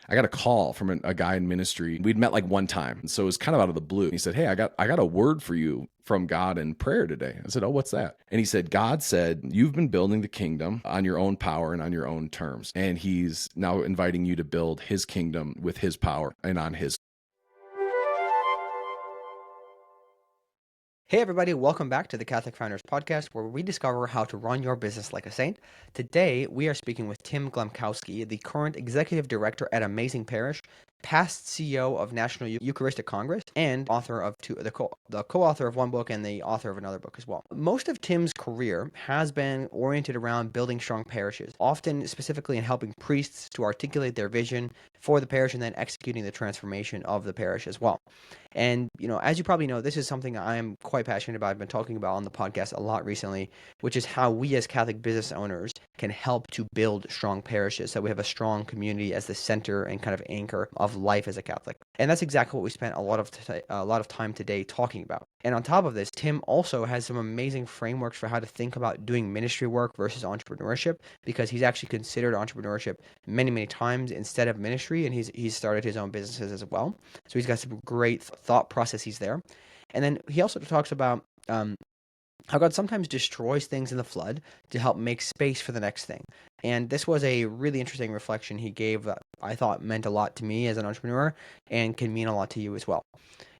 I got a call from a guy in ministry. We'd met like one time. So it was kind of out of the blue. He said, "Hey, I got a word for you from God in prayer today." I said, "Oh, what's that?" And he said, "God said, you've been building the kingdom on your own power and on your own terms. And he's now inviting you to build his kingdom with his power and on his." Hey everybody, welcome back to the Catholic Founders Podcast, where we discover how to run your business like a saint. Today, we are speaking with Tim Glemkowski, the current Executive Director at Amazing Parish, past CEO of National Eucharistic Congress, and author of the co-author of one book and the author of another book as well. Most of Tim's career has been oriented around building strong parishes, often specifically in helping priests to articulate their vision for the parish and then executing the transformation of the parish as well. And, as you probably know, this is something I am quite passionate about. I've been talking about on the podcast a lot recently, which is how we as Catholic business owners can help to build strong parishes so we have a strong community as the center and kind of anchor of life as a Catholic. And that's exactly what we spent a lot of time today talking about. And on top of this, Tim also has some amazing frameworks for how to think about doing ministry work versus entrepreneurship, because he's actually considered entrepreneurship many, many times instead of ministry, and he's started his own businesses as well. So he's got some great thought processes there. And then he also talks about how God sometimes destroys things in the flood to help make space for the next thing. And this was a really interesting reflection he gave that I thought meant a lot to me as an entrepreneur and can mean a lot to you as well.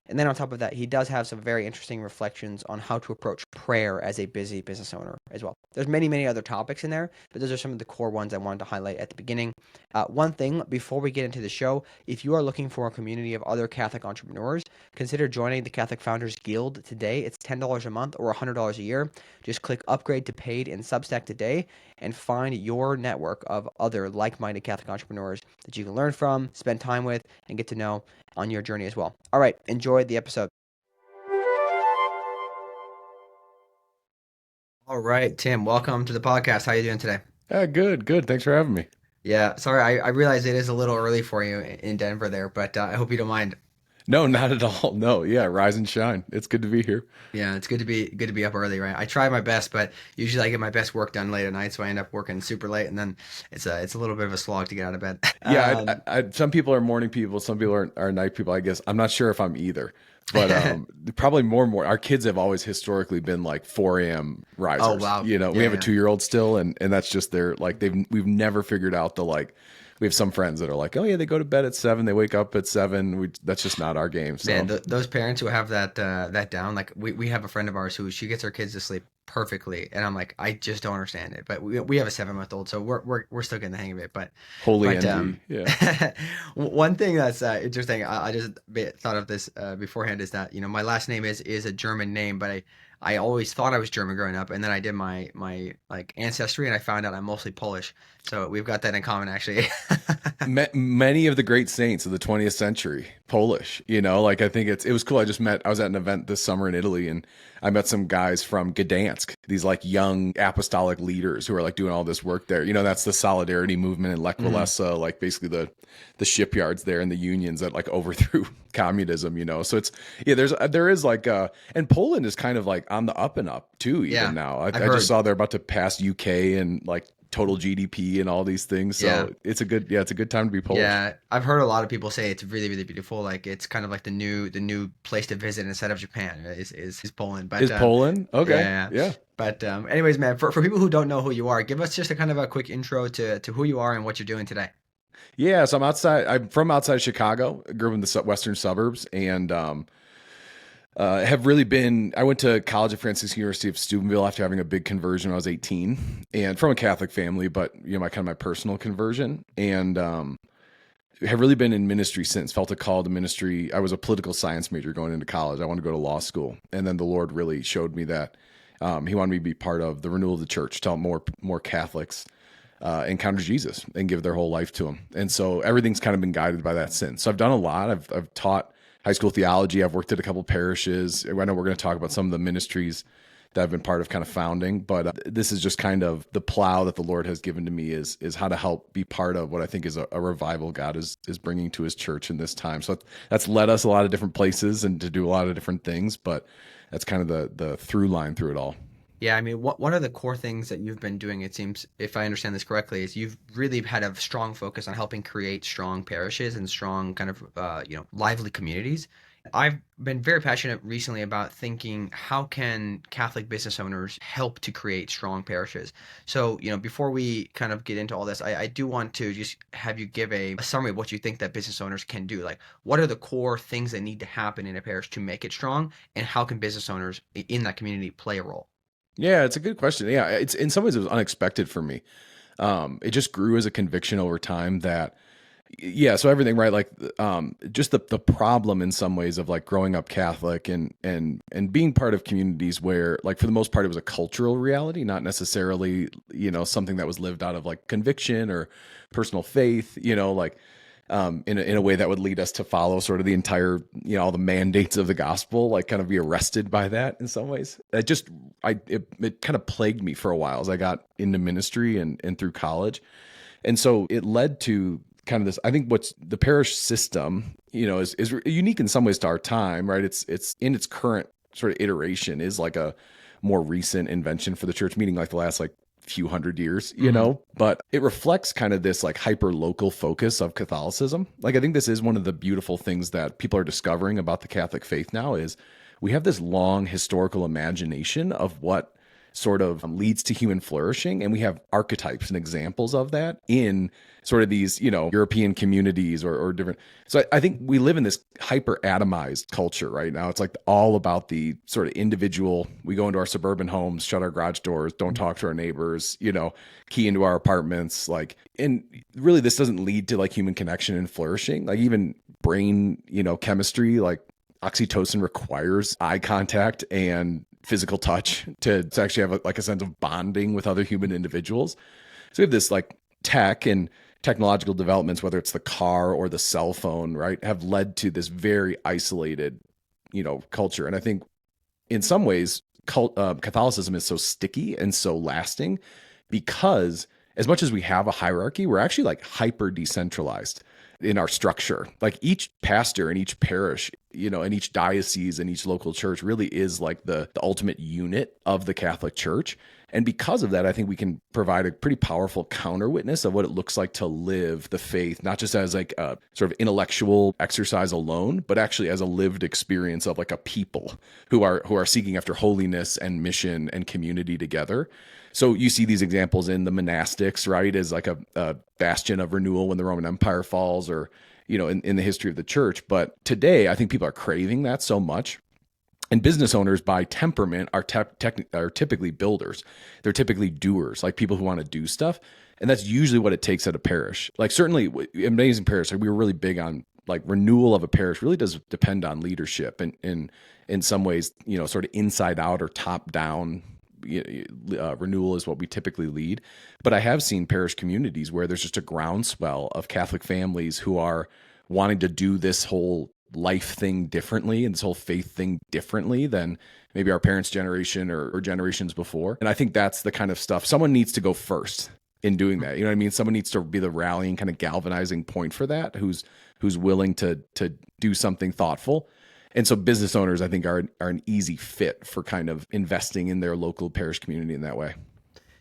And then on top of that, he does have some very interesting reflections on how to approach prayer as a busy business owner as well. There's many, many other topics in there, but those are some of the core ones I wanted to highlight at the beginning. One thing before we get into the show, if you are looking for a community of other Catholic entrepreneurs, consider joining the Catholic Founders Guild today. It's $10 a month or $100 a year. Just click upgrade to paid in Substack today and find your network of other like-minded Catholic entrepreneurs that you can learn from, spend time with, and get to know on your journey as well. All right, enjoy the episode. All right, Tim, welcome to the podcast. How are you doing today? Good, good. Thanks for having me. Yeah, sorry, I realize it is a little early for you in Denver there, but I hope you don't mind. No, not at all. No, yeah, rise and shine. It's good to be here. Yeah, it's good to be up early, right? I try my best, but usually I get my best work done late at night, so I end up working super late, and then it's a little bit of a slog to get out of bed. Yeah, some people are morning people, some people are night people, I guess. I'm not sure if I'm either, but probably more and more. Our kids have always historically been like 4 a.m. Oh risers. wow, We yeah, have a yeah. 2-year-old still, and that's just their like we've never figured out the like. We have some friends that are like, oh yeah, they go to bed at 7, they wake up at 7. That's just not our game. Man, So those parents who have that down, like we have a friend of ours who she gets her kids to sleep perfectly, and I'm like, I just don't understand it. But we have a 7-month old, so we're still getting the hang of it. But holy but envy. Yeah. one thing that's interesting, I just thought of this beforehand, is that my last name is a German name, but I always thought I was German growing up, and then I did my like ancestry, and I found out I'm mostly Polish. So we've got that in common, actually. Many of the great saints of the 20th century, Polish, like I think it was cool. I was at an event this summer in Italy, and I met some guys from Gdansk, these like young apostolic leaders who are like doing all this work there. That's the solidarity movement in Lech Mhm. Walesa, like basically the shipyards there and the unions that like overthrew communism, So there is like and Poland is kind of like on the up and up too, even Yeah, now. I I've just heard. saw they're about to pass UK and like total GDP and all these things. Yeah. So it's a good time to be Polish. Yeah, I've heard a lot of people say it's really, really beautiful. Like it's kind of like the new place to visit instead of Japan is Poland. But Is Poland? yeah, Okay. yeah. Yeah. But anyways, man, for people who don't know who you are, give us just a kind of a quick intro to who you are and what you're doing today. Yeah. So I'm from outside Chicago. I grew up in the western suburbs, and have really been. I went to college at Franciscan University of Steubenville after having a big conversion when I was 18, and from a Catholic family, but my personal conversion, and have really been in ministry since. Felt a call to ministry. I was a political science major going into college. I wanted to go to law school, and then the Lord really showed me that He wanted me to be part of the renewal of the church, to help more Catholics encounter Jesus and give their whole life to Him. And so everything's kind of been guided by that since. So I've done a lot. I've taught high school theology. I've worked at a couple parishes. I know we're going to talk about some of the ministries that I've been part of kind of founding, but this is just kind of the plow that the Lord has given to me is how to help be part of what I think is a revival God is bringing to His church in this time. So that's led us a lot of different places and to do a lot of different things, but that's kind of the through line through it all. Yeah, I mean, one of the core things that you've been doing, it seems, if I understand this correctly, is you've really had a strong focus on helping create strong parishes and strong kind of lively communities. I've been very passionate recently about thinking how can Catholic business owners help to create strong parishes. So, before we kind of get into all this, I do want to just have you give a summary of what you think that business owners can do. Like, what are the core things that need to happen in a parish to make it strong, and how can business owners in that community play a role? Yeah, it's a good question. Yeah, it's in some ways it was unexpected for me. It just grew as a conviction over time that yeah, so everything, right? Like just the problem in some ways of like growing up Catholic and being part of communities where like for the most part it was a cultural reality, not necessarily, something that was lived out of like conviction or personal faith, like in a way that would lead us to follow sort of the entire, all the mandates of the gospel, like kind of be arrested by that in some ways. It kind of plagued me for a while as I got into ministry and through college. And so it led to kind of this, I think what's the parish system, is unique in some ways to our time, right? It's in its current sort of iteration is like a more recent invention for the church, meaning like the last like few hundred years, but it reflects kind of this like hyper local focus of Catholicism. Like I think this is one of the beautiful things that people are discovering about the Catholic faith now is we have this long historical imagination of what sort of leads to human flourishing. And we have archetypes and examples of that in sort of these, European communities or different. So I think we live in this hyper atomized culture right now. It's like all about the sort of individual. We go into our suburban homes, shut our garage doors, don't talk to our neighbors, key into our apartments. Like, and really this doesn't lead to like human connection and flourishing. Like even brain, chemistry, like oxytocin requires eye contact and physical touch to actually have like a sense of bonding with other human individuals. So we have this like tech and technological developments, whether it's the car or the cell phone, right, have led to this very isolated, culture. And I think in some ways, Catholicism is so sticky and so lasting because as much as we have a hierarchy, we're actually like hyper decentralized in our structure. Like each pastor in each parish, and each diocese and each local church really is like the ultimate unit of the Catholic Church. And because of that, I think we can provide a pretty powerful counter witness of what it looks like to live the faith, not just as like a sort of intellectual exercise alone, but actually as a lived experience of like a people who are seeking after holiness and mission and community together. So you see these examples in the monastics, right, as like a bastion of renewal when the Roman Empire falls, or in the history of the church. But today, I think people are craving that so much. And business owners by temperament are typically builders. They're typically doers, like people who want to do stuff. And that's usually what it takes at a parish. Like certainly Amazing Parish, like we were really big on like renewal of a parish really does depend on leadership and in some ways, sort of inside out or top down. Renewal is what we typically lead. But I have seen parish communities where there's just a groundswell of Catholic families who are wanting to do this whole life thing differently and this whole faith thing differently than maybe our parents' generation or generations before. And I think that's the kind of stuff someone needs to go first in doing that. You know what I mean? Someone needs to be the rallying kind of galvanizing point for that, who's willing to do something thoughtful. And so business owners, I think, are an easy fit for kind of investing in their local parish community in that way.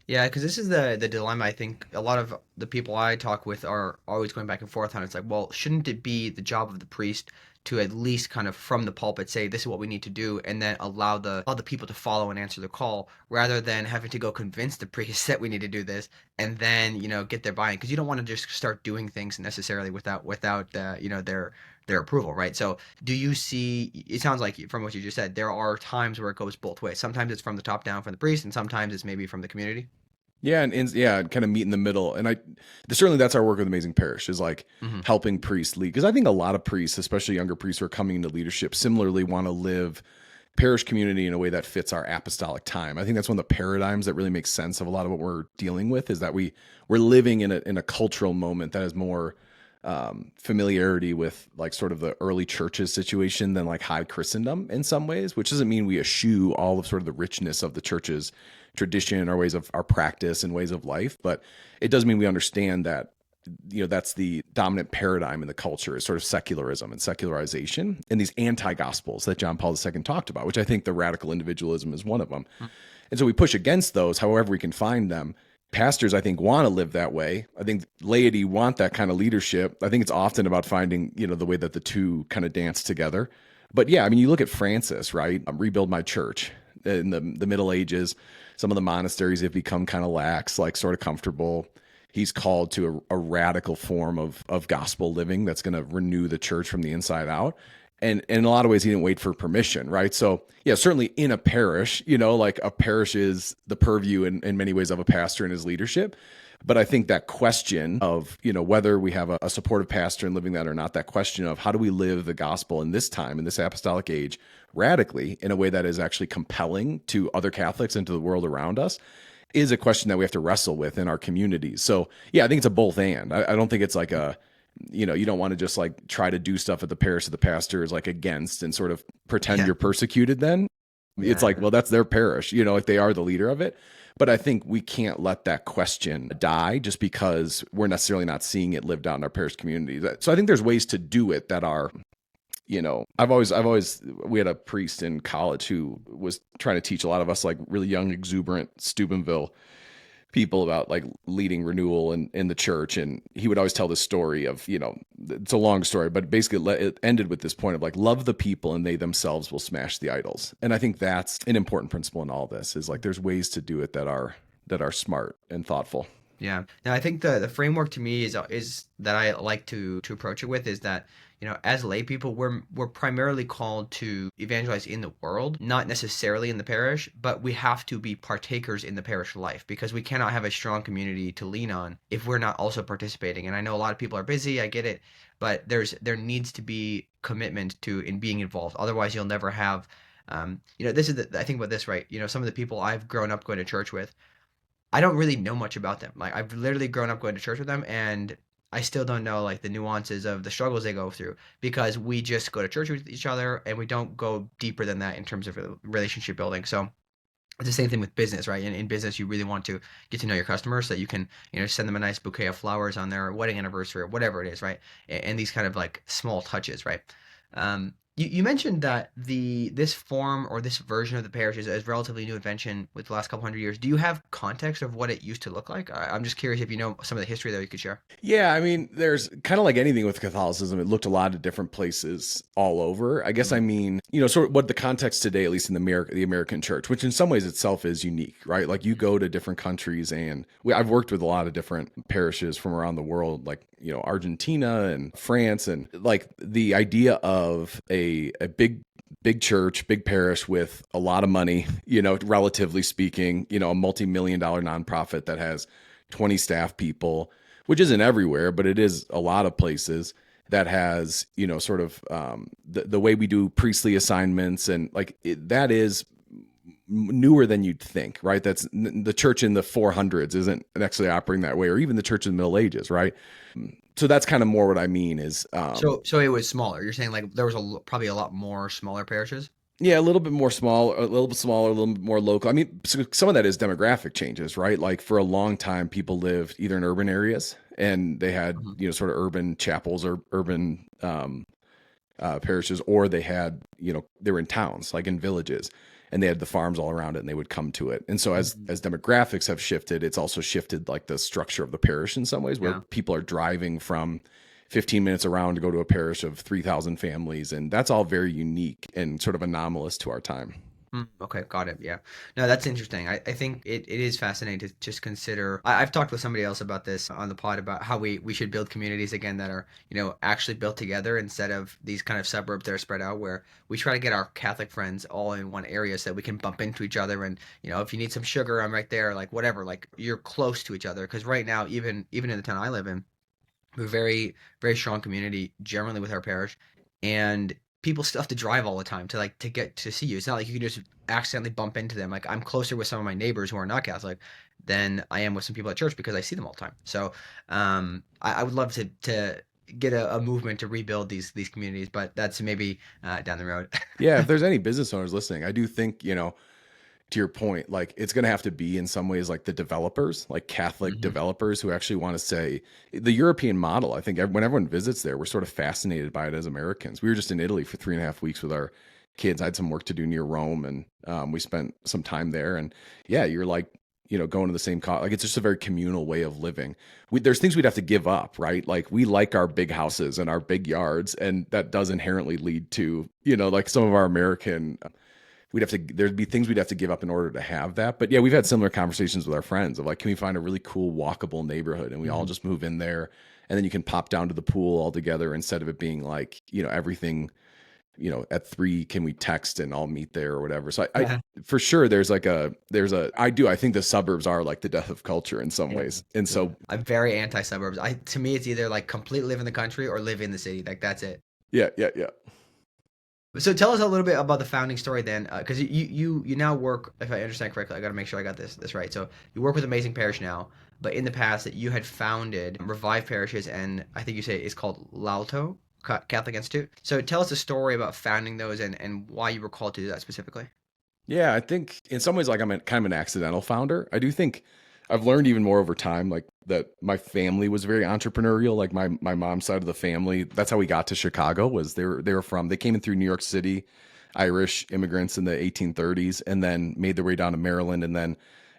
Yeah, because this is the dilemma. I think a lot of the people I talk with are always going back and forth on. It's like, well, shouldn't it be the job of the priest to at least kind of from the pulpit say this is what we need to do, and then allow the people to follow and answer the call, rather than having to go convince the priest that we need to do this, and then get their buy-in, because you don't want to just start doing things necessarily without their approval, right? So do you see? It sounds like from what you just said, there are times where it goes both ways. Sometimes it's from the top down from the priest, and sometimes it's maybe from the community. Yeah, and kind of meet in the middle. And certainly that's our work with Amazing Parish is like Hmm. helping priests lead. Because I think a lot of priests, especially younger priests who are coming into leadership, similarly want to live parish community in a way that fits our apostolic time. I think that's one of the paradigms that really makes sense of a lot of what we're dealing with is that we're living in a cultural moment that has more familiarity with like sort of the early church's situation than like high Christendom in some ways, which doesn't mean we eschew all of sort of the richness of the church's tradition, our ways of our practice and ways of life. But it does mean we understand that, that's the dominant paradigm in the culture is sort of secularism and secularization and these anti-gospels that John Paul II talked about, which I think the radical individualism is one of them. And so we push against those however we can find them. Pastors, I think, want to live that way. I think laity want that kind of leadership. I think it's often about finding, the way that the two kind of dance together. But yeah, I mean, you look at Francis, right? Rebuild my church in the Middle Ages. Some of the monasteries have become kind of lax, like sort of comfortable. He's called to a radical form of gospel living that's going to renew the church from the inside out. And in a lot of ways, he didn't wait for permission, right? So yeah, certainly in a parish, like a parish is the purview in many ways of a pastor and his leadership. But I think that question of, whether we have a supportive pastor and living that or not, that question of how do we live the gospel in this time, in this apostolic age, radically in a way that is actually compelling to other Catholics and to the world around us, is a question that we have to wrestle with in our communities. So yeah, I think it's a both and. I don't think it's like a, you don't want to just like try to do stuff at the parish that the pastor is like against and sort of pretend you're persecuted then. It's like, well, that's their parish, like they are the leader of it. But I think we can't let that question die just because we're necessarily not seeing it lived out in our parish community. So I think there's ways to do it that are, we had a priest in college who was trying to teach a lot of us like really young, exuberant Steubenville people about like leading renewal in the church. And he would always tell this story of, it's a long story, but basically it ended with this point of like, love the people and they themselves will smash the idols. And I think that's an important principle in all this is like, there's ways to do it that are smart and thoughtful. Yeah. Now, I think the framework to me is that I like to approach it with is that, as lay people, we're primarily called to evangelize in the world, not necessarily in the parish, but we have to be partakers in the parish life because we cannot have a strong community to lean on if we're not also participating. And I know a lot of people are busy, I get it, but there needs to be commitment in being involved. Otherwise, you'll never have, this is I think about this, right? Some of the people I've grown up going to church with, I don't really know much about them. Like I've literally grown up going to church with them and I still don't know like the nuances of the struggles they go through because we just go to church with each other and we don't go deeper than that in terms of relationship building. So it's the same thing with business, right? In business, you really want to get to know your customers so that you can, send them a nice bouquet of flowers on their wedding anniversary or whatever it is, right? And these kind of like small touches, right? You mentioned that this form or this version of the parish is a relatively new invention with the last couple hundred years. Do you have context of what it used to look like? I'm just curious if you know some of the history that you could share. Yeah, I mean, there's kind of like anything with Catholicism, it looked a lot of different places all over. I guess I mean, sort of what the context today, at least in the American church, which in some ways itself is unique, right? Like you go to different countries and I've worked with a lot of different parishes from around the world, like, Argentina and France, and like the idea of a big church, big parish with a lot of money, relatively speaking, a multi-million-dollar nonprofit that has 20 staff people, which isn't everywhere, but it is a lot of places that has, sort of the way we do priestly assignments and like that is newer than you'd think, right? That's the church in the 400s isn't actually operating that way, or even the church in the Middle Ages, right? So that's kind of more what I mean is So it was smaller. You're saying like there was probably a lot more smaller parishes? yeah, a little bit more small, a little bit smaller, a little bit more local. I mean, so some of that is demographic changes, right? Like for a long time, people lived either in urban areas and they had, sort of urban chapels or urban parishes, or they had, they were in towns, like in villages, and they had the farms all around it and they would come to it. And so as demographics have shifted, it's also shifted like the structure of the parish in some ways where people are driving from 15 minutes around to go to a parish of 3,000 families. And that's all very unique and sort of anomalous to our time. Okay, got it. Yeah. No, that's interesting. I think it is fascinating to just consider. I've talked with somebody else about this on the pod about how we should build communities again that are, actually built together instead of these kind of suburbs that are spread out where we try to get our Catholic friends all in one area so that we can bump into each other. And, if you need some sugar, I'm right there, like whatever, like you're close to each other. Because right now, even in the town I live in, we're a very, very strong community generally with our parish. And people still have to drive all the time to get to see you. It's not like you can just accidentally bump into them. Like I'm closer with some of my neighbors who are not Catholic than I am with some people at church because I see them all the time. So I would love to get a movement to rebuild these communities, but that's maybe down the road. Yeah, if there's any business owners listening, I do think, to your point, like it's going to have to be in some ways like the developers, like Catholic developers who actually want to say the European model. I think when everyone visits there, we're sort of fascinated by it as Americans. We were just in Italy for 3.5 weeks with our kids. I had some work to do near Rome, and we spent some time there. And yeah, you're like, going to the same like it's just a very communal way of living. There's things we'd have to give up, right? Like we like our big houses and our big yards, and that does inherently lead to, like some of our American, there'd be things we'd have to give up in order to have that. But yeah, we've had similar conversations with our friends of like, can we find a really cool walkable neighborhood and we all just move in there, and then you can pop down to the pool all together instead of it being like, everything, at 3, can we text and I'll meet there or whatever. So I Yeah. for sure I think the suburbs are like the death of culture in some Yeah. ways. And Yeah. so I'm very anti-suburbs. To me, it's either like completely live in the country or live in the city. Like that's it. yeah, yeah, yeah. So tell us a little bit about the founding story then, because you now work, if I understand correctly, I got to make sure I got this right. So you work with Amazing Parish now, but in the past that you had founded Revive Parishes, and I think you say it's called Lalto Catholic Institute. So tell us a story about founding those and why you were called to do that specifically. Yeah, I think in some ways, like I'm kind of an accidental founder. I do think I've learned even more over time, like that my family was very entrepreneurial. Like my mom's side of the family, that's how we got to Chicago. Was they came in through New York City, Irish immigrants in the 1830s, and then made their way down to Maryland, and then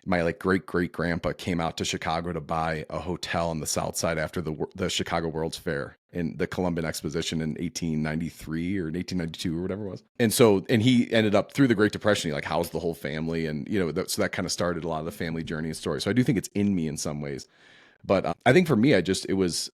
my like great grandpa came out to Chicago to buy a hotel on the South Side after the Chicago World's Fair in the Columbian Exposition in 1893 or 1892 or whatever it was. And he ended up through the Great Depression. He like housed the whole family, and so that kind of started a lot of the family journey and story. So I do think it's in me in some ways. But I think for me, I was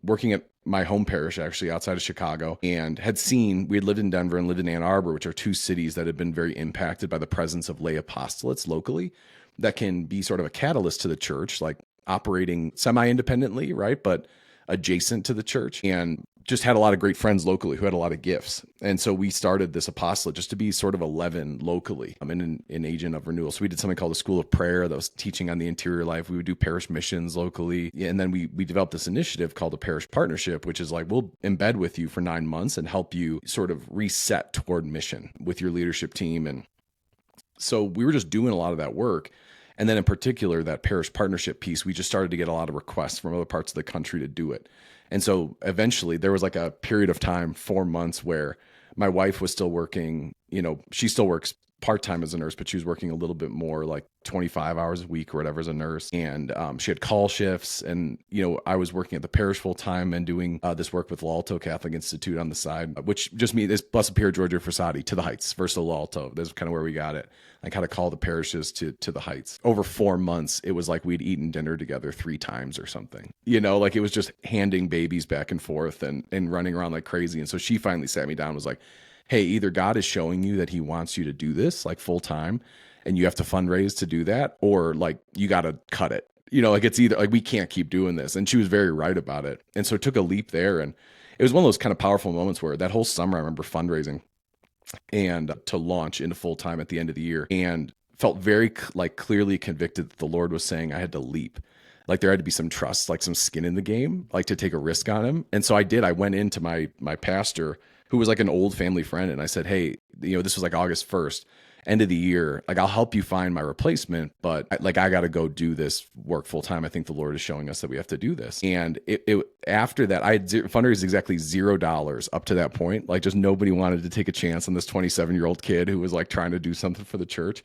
working at my home parish actually outside of Chicago, and we had lived in Denver and lived in Ann Arbor, which are two cities that had been very impacted by the presence of lay apostolates locally that can be sort of a catalyst to the church, like operating semi-independently, right? But adjacent to the church, and just had a lot of great friends locally who had a lot of gifts. And so we started this apostolate just to be sort of a leaven locally. I'm an agent of renewal. So we did something called the School of Prayer that was teaching on the interior life. We would do parish missions locally. And then we developed this initiative called the Parish Partnership, which is like, we'll embed with you for 9 months and help you sort of reset toward mission with your leadership team. And so we were just doing a lot of that work. And then in particular, that parish partnership piece, we just started to get a lot of requests from other parts of the country to do it. And so eventually there was like a period of time, 4 months, where my wife was still working, she still works part-time as a nurse, but she was working a little bit more, like 25 hours a week or whatever as a nurse. And she had call shifts, and, I was working at the parish full time and doing this work with L'Alto Catholic Institute on the side, which just means this Blessed Pier Giorgio Frassati to the Heights versus L'Alto. That's kind of where we got it. Like how to call the parishes to the Heights. Over 4 months, it was like we'd eaten dinner together 3 times or something. Like it was just handing babies back and forth and running around like crazy. And so she finally sat me down and was like, hey, either God is showing you that he wants you to do this like full time and you have to fundraise to do that, or like you got to cut it. Like it's either like we can't keep doing this. And she was very right about it. And so it took a leap there. And it was one of those kind of powerful moments where that whole summer I remember fundraising and to launch into full time at the end of the year, and felt very like clearly convicted that the Lord was saying I had to leap. Like there had to be some trust, like some skin in the game, like to take a risk on him. And so I did. I went into my pastor, who was like an old family friend, and I said, hey, this was like August 1st, end of the year. Like I'll help you find my replacement, but I got to go do this work full time. I think the Lord is showing us that we have to do this. And it after that, I had fundraised exactly $0 up to that point. Like just nobody wanted to take a chance on this 27-year-old kid who was like trying to do something for the church.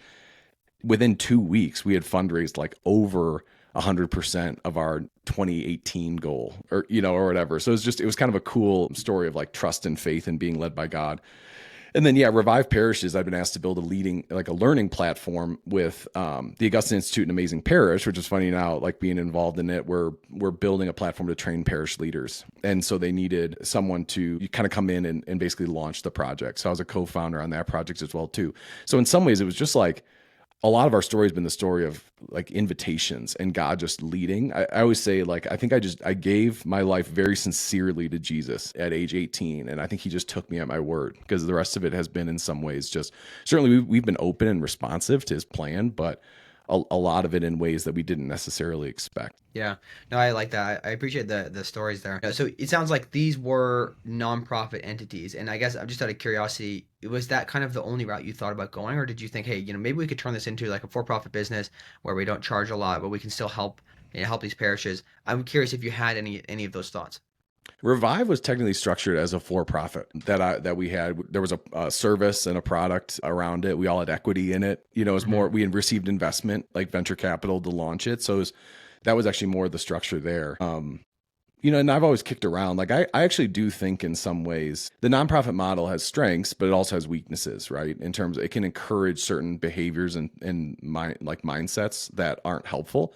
Within 2 weeks, we had fundraised like over 100% of our 2018 goal, or whatever. So it was kind of a cool story of like trust and faith and being led by God. And then, yeah, Revive Parishes, I've been asked to build a learning platform with the Augustine Institute and Amazing Parish, which is funny now, like being involved in it. We're building a platform to train parish leaders. And so they needed someone to kind of come in and basically launch the project. So I was a co-founder on that project as well, too. So in some ways, it was just like, a lot of our story has been the story of like invitations and God just leading. I always say, like, I think I gave my life very sincerely to Jesus at age 18. And I think he just took me at my word, because the rest of it has been in some ways just, certainly we've been open and responsive to his plan, but a lot of it in ways that we didn't necessarily expect. Yeah, no, I like that. I appreciate the stories there. So it sounds like these were nonprofit entities, and I guess I'm just out of curiosity, was that kind of the only route you thought about going, or did you think, hey, maybe we could turn this into like a for-profit business where we don't charge a lot, but we can still help help these parishes? I'm curious if you had any of those thoughts. Revive was technically structured as a for-profit that we had. There was a service and a product around it. We all had equity in it. You know, it was more, we had received investment like venture capital to launch it. So that was actually more the structure there. You know, and I've always kicked around. Like I actually do think in some ways the nonprofit model has strengths, but it also has weaknesses, right? In terms of it can encourage certain behaviors and mindsets that aren't helpful.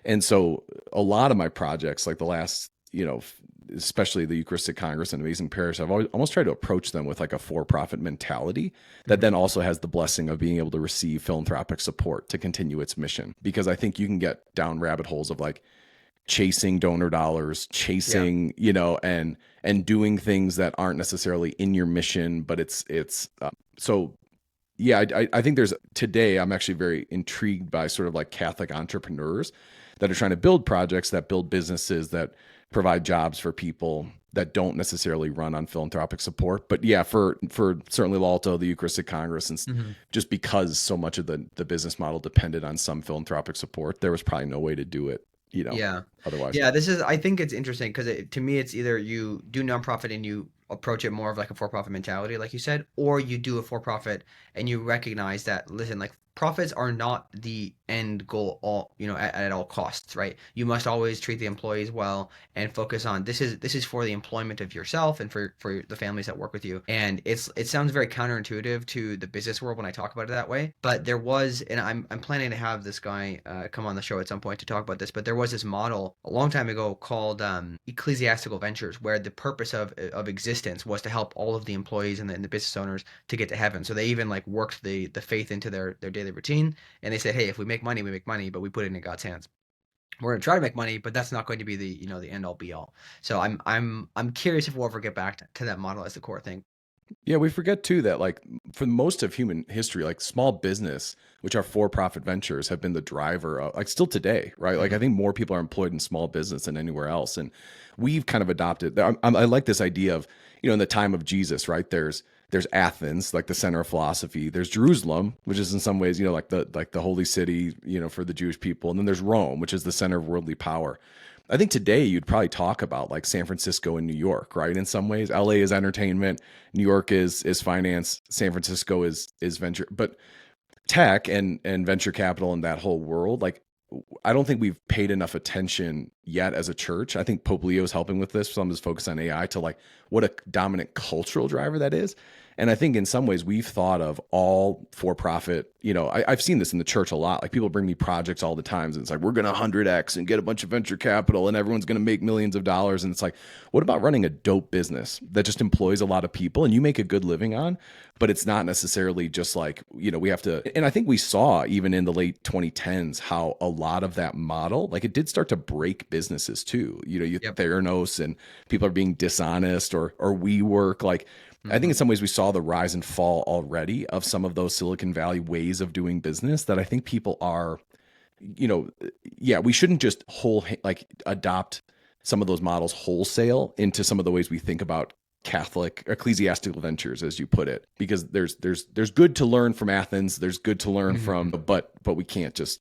And so a lot of my projects, like the last, especially the Eucharistic Congress and Amazing Parish, I've almost tried to approach them with like a for-profit mentality that then also has the blessing of being able to receive philanthropic support to continue its mission. Because I think you can get down rabbit holes of like chasing donor dollars, chasing, and doing things that aren't necessarily in your mission, but so yeah, I think today I'm actually very intrigued by sort of like Catholic entrepreneurs that are trying to build projects, that build businesses, that provide jobs for people that don't necessarily run on philanthropic support. But yeah, for certainly L'Alto, the Eucharistic Congress, and just because so much of the business model depended on some philanthropic support, there was probably no way to do it, Yeah. otherwise. Yeah, I think it's interesting because to me, it's either you do nonprofit and you approach it more of like a for-profit mentality, like you said, or you do a for-profit and you recognize that, listen, like profits are not the end goal at all costs, right? You must always treat the employees well and focus on this is for the employment of yourself and for the families that work with you. And it sounds very counterintuitive to the business world when I talk about it that way. But there was, and I'm planning to have this guy come on the show at some point to talk about this, but there was this model a long time ago called ecclesiastical ventures, where the purpose of existence was to help all of the employees and the business owners to get to heaven. So they even like worked the faith into their daily routine, and they said, hey, if we make money, we make money, but we put it in God's hands. We're going to try to make money, but that's not going to be the end all be all. So I'm curious if we'll ever get back to that model as the core thing. Yeah, we forget too that like for most of human history, like small business, which are for-profit ventures, have been the driver of, like still today, right? Like I think more people are employed in small business than anywhere else, and we've kind of adopted. I like this idea of in the time of Jesus, right? There's Athens, like the center of philosophy. There's Jerusalem, which is in some ways like the holy city, for the Jewish people, and then there's Rome, which is the center of worldly power. I think today you'd probably talk about like San Francisco and New York, right? In some ways, LA is entertainment, New York is finance, San Francisco is venture, but tech and venture capital and that whole world, like I don't think we've paid enough attention yet as a church. I think Pope Leo is helping with this. Some of his focus on AI to like what a dominant cultural driver that is. And I think in some ways we've thought of all for-profit, I've seen this in the church a lot. Like people bring me projects all the time and it's like, we're going to 100X and get a bunch of venture capital and everyone's going to make millions of dollars. And it's like, what about running a dope business that just employs a lot of people and you make a good living on, but it's not necessarily just like, we have to. And I think we saw even in the late 2010s how a lot of that model, like it did start to break businesses too. Theranos and people are being dishonest or WeWork, like, I think in some ways we saw the rise and fall already of some of those Silicon Valley ways of doing business that I think people are, we shouldn't just adopt some of those models wholesale into some of the ways we think about Catholic ecclesiastical ventures, as you put it, because there's good to learn from Athens. There's good to learn from, but we can't just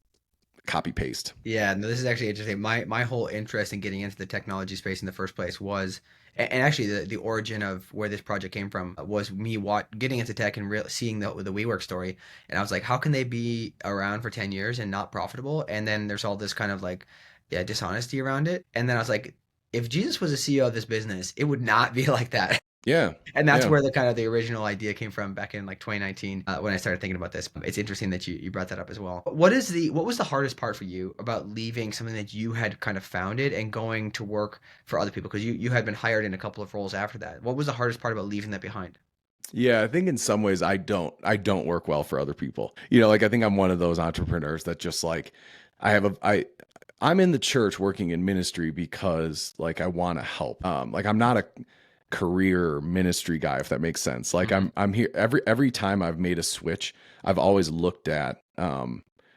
copy paste. Yeah, no, this is actually interesting. My whole interest in getting into the technology space in the first place was, and actually the origin of where this project came from was me getting into tech and seeing the WeWork story, and I was like, how can they be around for 10 years and not profitable? And then there's all this kind of like, dishonesty around it. And then I was like, if Jesus was a CEO of this business, it would not be like that. Yeah. And that's where the original idea came from back in like 2019 when I started thinking about this. It's interesting that you brought that up as well. What was the hardest part for you about leaving something that you had kind of founded and going to work for other people? Because you had been hired in a couple of roles after that. What was the hardest part about leaving that behind? Yeah, I think in some ways I don't work well for other people. Like I think I'm one of those entrepreneurs that just like I'm in the church working in ministry because like I want to help. Like I'm not a career ministry guy, if that makes sense. Like I'm here every time I've made a switch, I've always looked at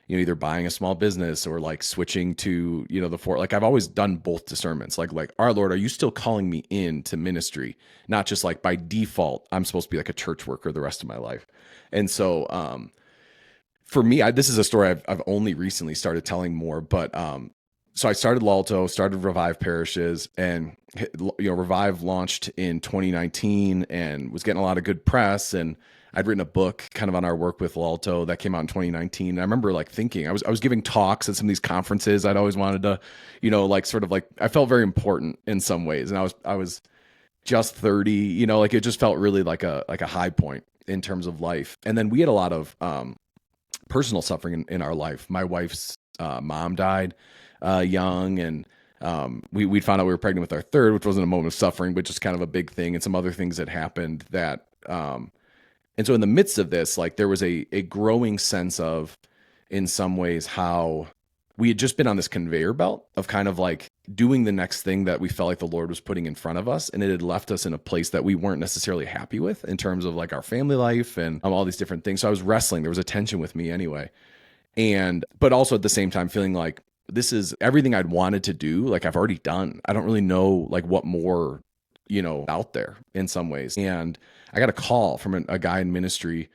either buying a small business or like switching to like I've always done both discernments. Like our Lord, are you still calling me into ministry? Not just like by default I'm supposed to be like a church worker the rest of my life. And so for me, this is a story I've only recently started telling more, but so I started Lalto, started Revive Parishes, and Revive launched in 2019 and was getting a lot of good press. And I'd written a book kind of on our work with Lalto that came out in 2019. And I remember like thinking I was giving talks at some of these conferences. I'd always wanted to, like sort of like I felt very important in some ways. And I was just 30, like it just felt really like a high point in terms of life. And then we had a lot of personal suffering in our life. My wife's mom died young, and we'd found out we were pregnant with our third, which wasn't a moment of suffering, but just kind of a big thing, and some other things that happened that. And so in the midst of this, like there was a growing sense of, in some ways, how we had just been on this conveyor belt of kind of like doing the next thing that we felt like the Lord was putting in front of us. And it had left us in a place that we weren't necessarily happy with in terms of like our family life and all these different things. So I was wrestling. There was a tension with me anyway. But also at the same time feeling like this is everything I'd wanted to do. Like I've already done. I don't really know like what more, out there in some ways. And I got a call from a guy in ministry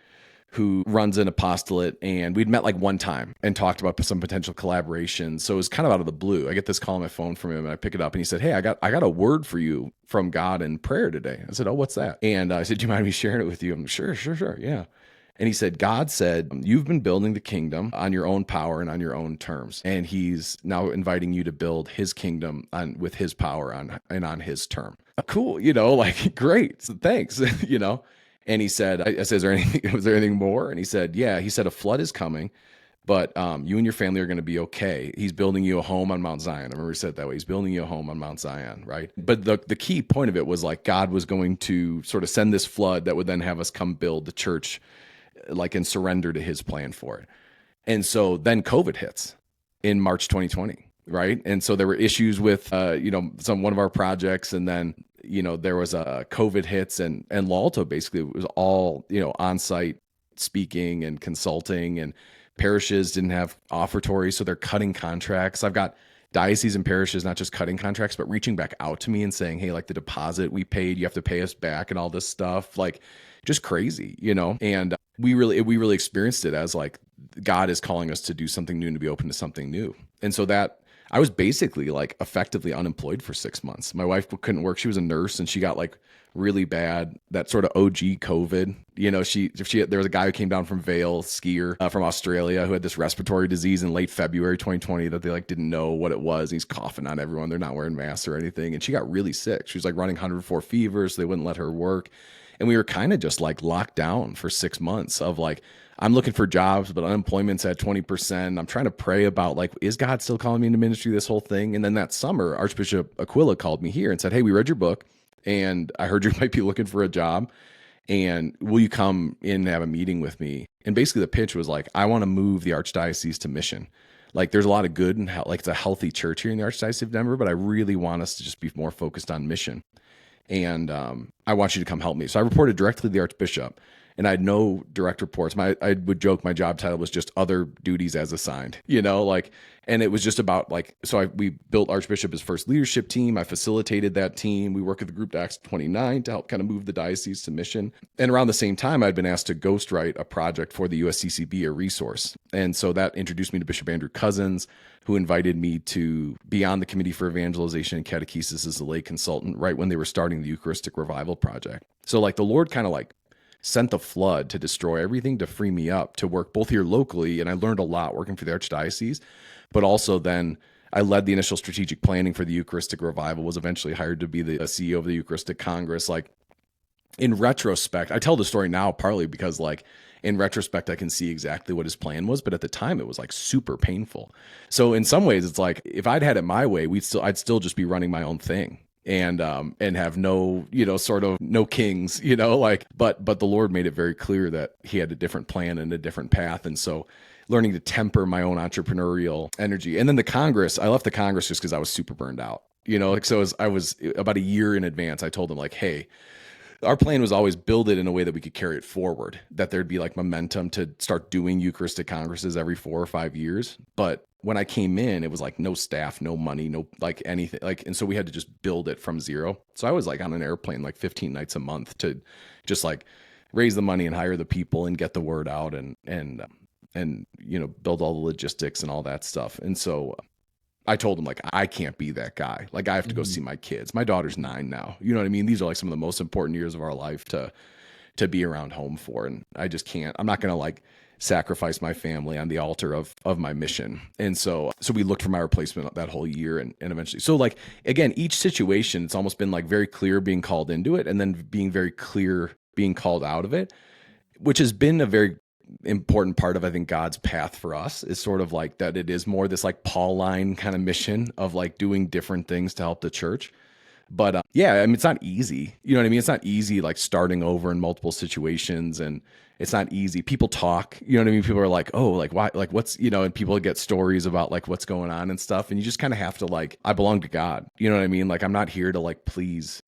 who runs an apostolate, and we'd met like one time and talked about some potential collaboration. So it was kind of out of the blue. I get this call on my phone from him, and I pick it up, and he said, "Hey, I got a word for you from God in prayer today." I said, "Oh, what's that?" And I said, "Do you mind me sharing it with you?" I'm sure, yeah. And he said, "God said, you've been building the kingdom on your own power and on your own terms. And he's now inviting you to build his kingdom with his power on his term." Cool. Like, great. So thanks, And he said, I said, was there anything more? And he said, yeah. He said, a flood is coming, but you and your family are going to be okay. He's building you a home on Mount Zion. I remember he said it that way. He's building you a home on Mount Zion, right? But the key point of it was like God was going to sort of send this flood that would then have us come build the church, like, and surrender to his plan for it. And so then COVID hits in March 2020, right? And so there were issues with, one of our projects, and then there was a COVID hits, and Lalto basically was all, on-site speaking and consulting, and parishes didn't have offertories, so they're cutting contracts. I've got dioceses and parishes not just cutting contracts, but reaching back out to me and saying, "Hey, like the deposit we paid, you have to pay us back," and all this stuff, like just crazy, And we really experienced it as like God is calling us to do something new and to be open to something new. And so that I was basically like effectively unemployed for 6 months. My wife couldn't work. She was a nurse, and she got like really bad, that sort of OG COVID. There was a guy who came down from Vail, skier from Australia, who had this respiratory disease in late February 2020 that they like didn't know what it was. And he's coughing on everyone. They're not wearing masks or anything. And she got really sick. She was like running 104 fever, so they wouldn't let her work. And we were kind of just like locked down for 6 months of like, I'm looking for jobs, but unemployment's at 20%. I'm trying to pray about like, is God still calling me into ministry, this whole thing? And then that summer, Archbishop Aquila called me here and said, "Hey, we read your book, and I heard you might be looking for a job, and will you come in and have a meeting with me?" And basically the pitch was like, I want to move the Archdiocese to mission. Like there's a lot of good and like it's a healthy church here in the Archdiocese of Denver, but I really want us to just be more focused on mission. And I want you to come help me. So I reported directly to the Archbishop, and I had no direct reports. I would joke my job title was just other duties as assigned, and it was just about like, so we built Archbishop as first leadership team. I facilitated that team. We worked with the group to Acts 29 to help kind of move the diocese to mission. And around the same time, I'd been asked to ghostwrite a project for the USCCB, a resource. And so that introduced me to Bishop Andrew Cousins, who invited me to be on the Committee for Evangelization and Catechesis as a lay consultant right when they were starting the Eucharistic Revival Project. So like the Lord kind of like sent the flood to destroy everything, to free me up to work both here locally. And I learned a lot working for the Archdiocese, but also then I led the initial strategic planning for the Eucharistic Revival, was eventually hired to be the CEO of the Eucharistic Congress. Like in retrospect, I tell the story now partly because like in retrospect, I can see exactly what his plan was, but at the time it was like super painful. So in some ways it's like, if I'd had it my way, I'd still just be running my own thing. And have no, sort of no kings, but the Lord made it very clear that he had a different plan and a different path. And so learning to temper my own entrepreneurial energy. And then I left the Congress just because I was super burned out, so I was about a year in advance. I told them like, hey, our plan was always build it in a way that we could carry it forward, that there'd be like momentum to start doing Eucharistic Congresses every 4 or 5 years. But when I came in, it was like no staff, no money, no like anything, like, and so we had to just build it from zero. So I was like on an airplane like 15 nights a month to just like raise the money and hire the people and get the word out and build all the logistics and all that stuff. And so I told him like, I can't be that guy. Like I have to go see my kids. My daughter's 9 now. You know what I mean? These are like some of the most important years of our life to be around home for. And I just can't, I'm not going to like sacrifice my family on the altar of my mission. And so we looked for my replacement that whole year and eventually, so like, again, each situation, it's almost been like very clear being called into it and then being very clear being called out of it, which has been a very important part of, I think, God's path for us is sort of like that. It is more this like Pauline kind of mission of like doing different things to help the church. But yeah, I mean, it's not easy. You know what I mean? It's not easy like starting over in multiple situations, and it's not easy. People talk, you know what I mean? People are like, oh, like why, like what's, you know, and people get stories about like what's going on and stuff. And you just kind of have to like, I belong to God. You know what I mean? Like, I'm not here to like please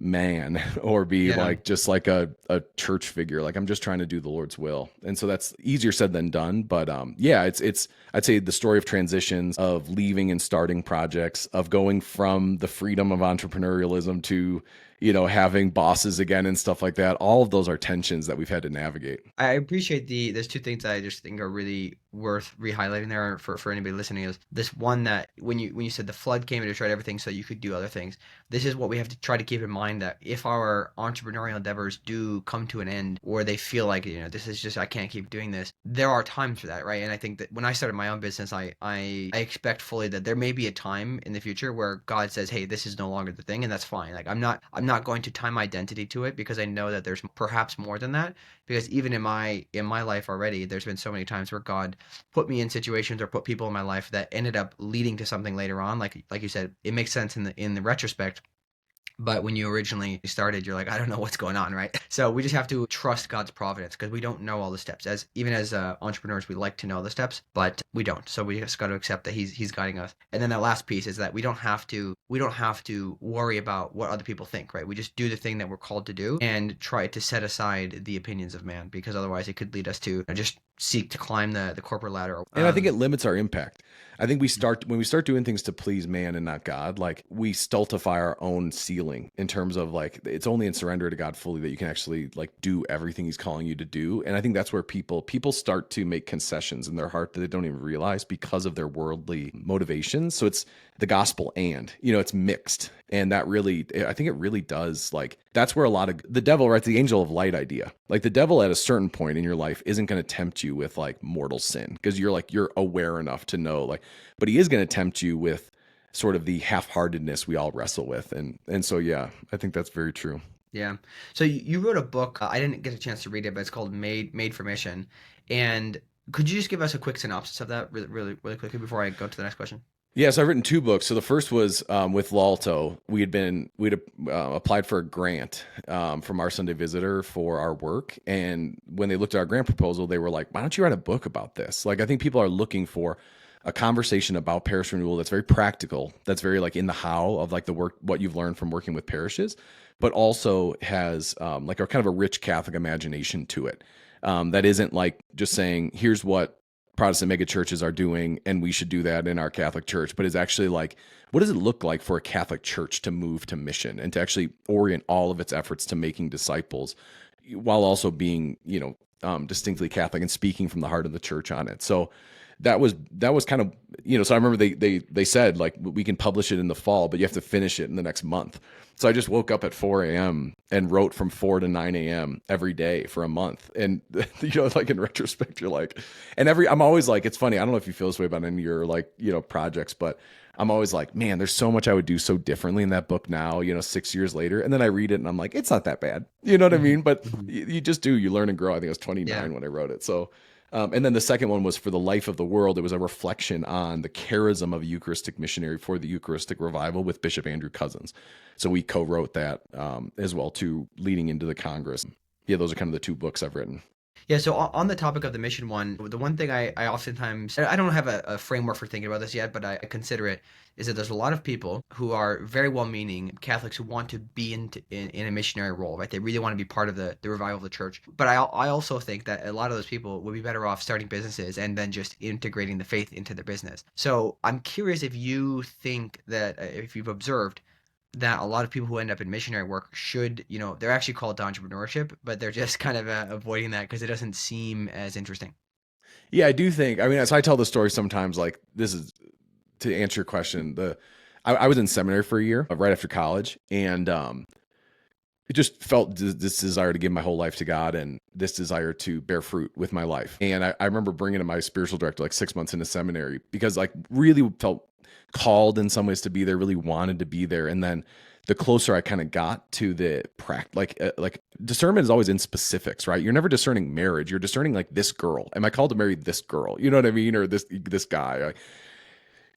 man or be like just like a church figure. Like I'm just trying to do the Lord's will. And so that's easier said than done. But yeah, it's I'd say the story of transitions, of leaving and starting projects, of going from the freedom of entrepreneurialism to, you know, having bosses again and stuff like that. All of those are tensions that we've had to navigate. I appreciate there's two things that I just think are really worth re-highlighting there for anybody listening is this one that when you said the flood came and destroyed everything so you could do other things. This is what we have to try to keep in mind, that if our entrepreneurial endeavors do come to an end or they feel like, you know, this is just, I can't keep doing this, there are times for that, right? And I think that when I started my own business, I expect fully that there may be a time in the future where God says, hey, this is no longer the thing, and that's fine. Like I'm not going to tie my identity to it, because I know that there's perhaps more than that. Because even in my life already, there's been so many times where God put me in situations or put people in my life that ended up leading to something later on. Like you said, it makes sense in the retrospect. But when you originally started, you're like, I don't know what's going on, right? So we just have to trust God's providence, because we don't know all the steps. As even as entrepreneurs, we like to know the steps, but we don't. So we just got to accept that He's guiding us. And then that last piece is that we don't have to worry about what other people think, right? We just do the thing that we're called to do and try to set aside the opinions of man, because otherwise it could lead us to, you know, just seek to climb the corporate ladder. And I think it limits our impact. I think when we start doing things to please man and not God, like we stultify our own ceiling in terms of like, it's only in surrender to God fully that you can actually like do everything He's calling you to do. And I think that's where people start to make concessions in their heart that they don't even realize because of their worldly motivations. So it's the gospel, and, you know, it's mixed. And that really, I think it really does, like, that's where a lot of the devil, right? The angel of light idea. Like the devil at a certain point in your life isn't going to tempt you with like mortal sin, because you're aware enough to know, like, but he is going to tempt you with sort of the half-heartedness we all wrestle with. And so, yeah, I think that's very true. Yeah. So you wrote a book. I didn't get a chance to read it, but it's called Made for Mission. And could you just give us a quick synopsis of that really quickly before I go to the next question? Yeah, so I've written 2 books. So the first was with Lalto. We'd applied for a grant from our Sunday Visitor for our work, and when they looked at our grant proposal, they were like, "Why don't you write a book about this?" Like, I think people are looking for a conversation about parish renewal that's very practical, that's very like in the how of like the work, what you've learned from working with parishes, but also has like a kind of a rich Catholic imagination to it. That isn't like just saying, here's what Protestant megachurches are doing, and we should do that in our Catholic Church, but is actually like, what does it look like for a Catholic Church to move to mission and to actually orient all of its efforts to making disciples, while also being, you know, distinctly Catholic and speaking from the heart of the Church on it. So that was kind of, you know, so I remember they said like, we can publish it in the fall, but you have to finish it in the next month. So I just woke up at 4 a.m. and wrote from 4 to 9 a.m. every day for a month. And, you know, like in retrospect, you're like, I'm always like, it's funny. I don't know if you feel this way about any of your like, you know, projects, but I'm always like, man, there's so much I would do so differently in that book now, you know, 6 years later. And then I read it and I'm like, it's not that bad. You know what I mean? But you just do, you learn and grow. I think I was 29 when I wrote it. So, and then the second one was for the life of the world. It was a reflection on the charism of a Eucharistic missionary for the Eucharistic revival with Bishop Andrew Cousins. So we co-wrote that as well too, leading into the Congress. Yeah, those are kind of the 2 books I've written. Yeah, so on the topic of the mission one, the one thing I oftentimes, I don't have a framework for thinking about this yet, but I consider it, is that there's a lot of people who are very well-meaning Catholics who want to be in a missionary role, right? They really want to be part of the revival of the church. But I also think that a lot of those people would be better off starting businesses and then just integrating the faith into their business. So I'm curious if you think that, if you've observed, that a lot of people who end up in missionary work should, you know, they're actually called to entrepreneurship, but they're just kind of avoiding that because it doesn't seem as interesting. Yeah, I do think, I mean, as I tell the story sometimes, like this is to answer your question, I was in seminary for a year right after college, and it just felt this desire to give my whole life to God and this desire to bear fruit with my life. And I remember bringing in my spiritual director like 6 months into seminary because like really felt called in some ways to be there, really wanted to be there. And then the closer I kind of got to the like discernment is always in specifics, right? You're never discerning marriage. You're discerning like this girl. Am I called to marry this girl? You know what I mean? Or this guy.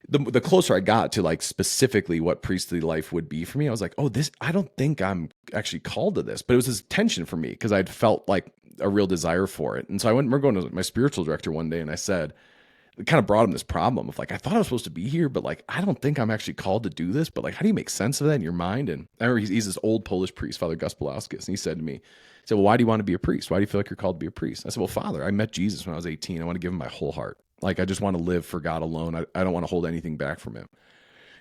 The closer I got to like specifically what priestly life would be for me, I was like, oh, I don't think I'm actually called to this. But it was this tension for me because I'd felt like a real desire for it. And so we're going to my spiritual director one day and I said, it kind of brought him this problem of like, I thought I was supposed to be here, but like, I don't think I'm actually called to do this. But like, how do you make sense of that in your mind? And I remember he's this old Polish priest, Father Glemkowski, and he said to me, he said, well, why do you want to be a priest? Why do you feel like you're called to be a priest? I said, well, Father, I met Jesus when I was 18. I want to give him my whole heart. Like, I just want to live for God alone. I don't want to hold anything back from him.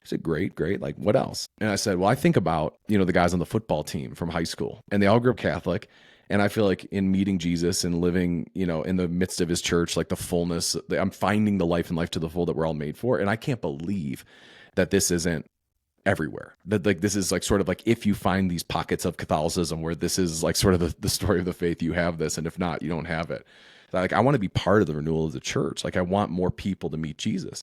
He said, great. Like, what else? And I said, well, I think about, the guys on the football team from high school, and they all grew up Catholic. And I feel like in meeting Jesus and living, in the midst of his church, like the fullness, I'm finding the life and life to the full that we're all made for. And I can't believe that this isn't everywhere. That like this is like sort of like if you find these pockets of Catholicism where this is like sort of the story of the faith, you have this, and if not, you don't have it. Like, I want to be part of the renewal of the church. Like, I want more people to meet Jesus.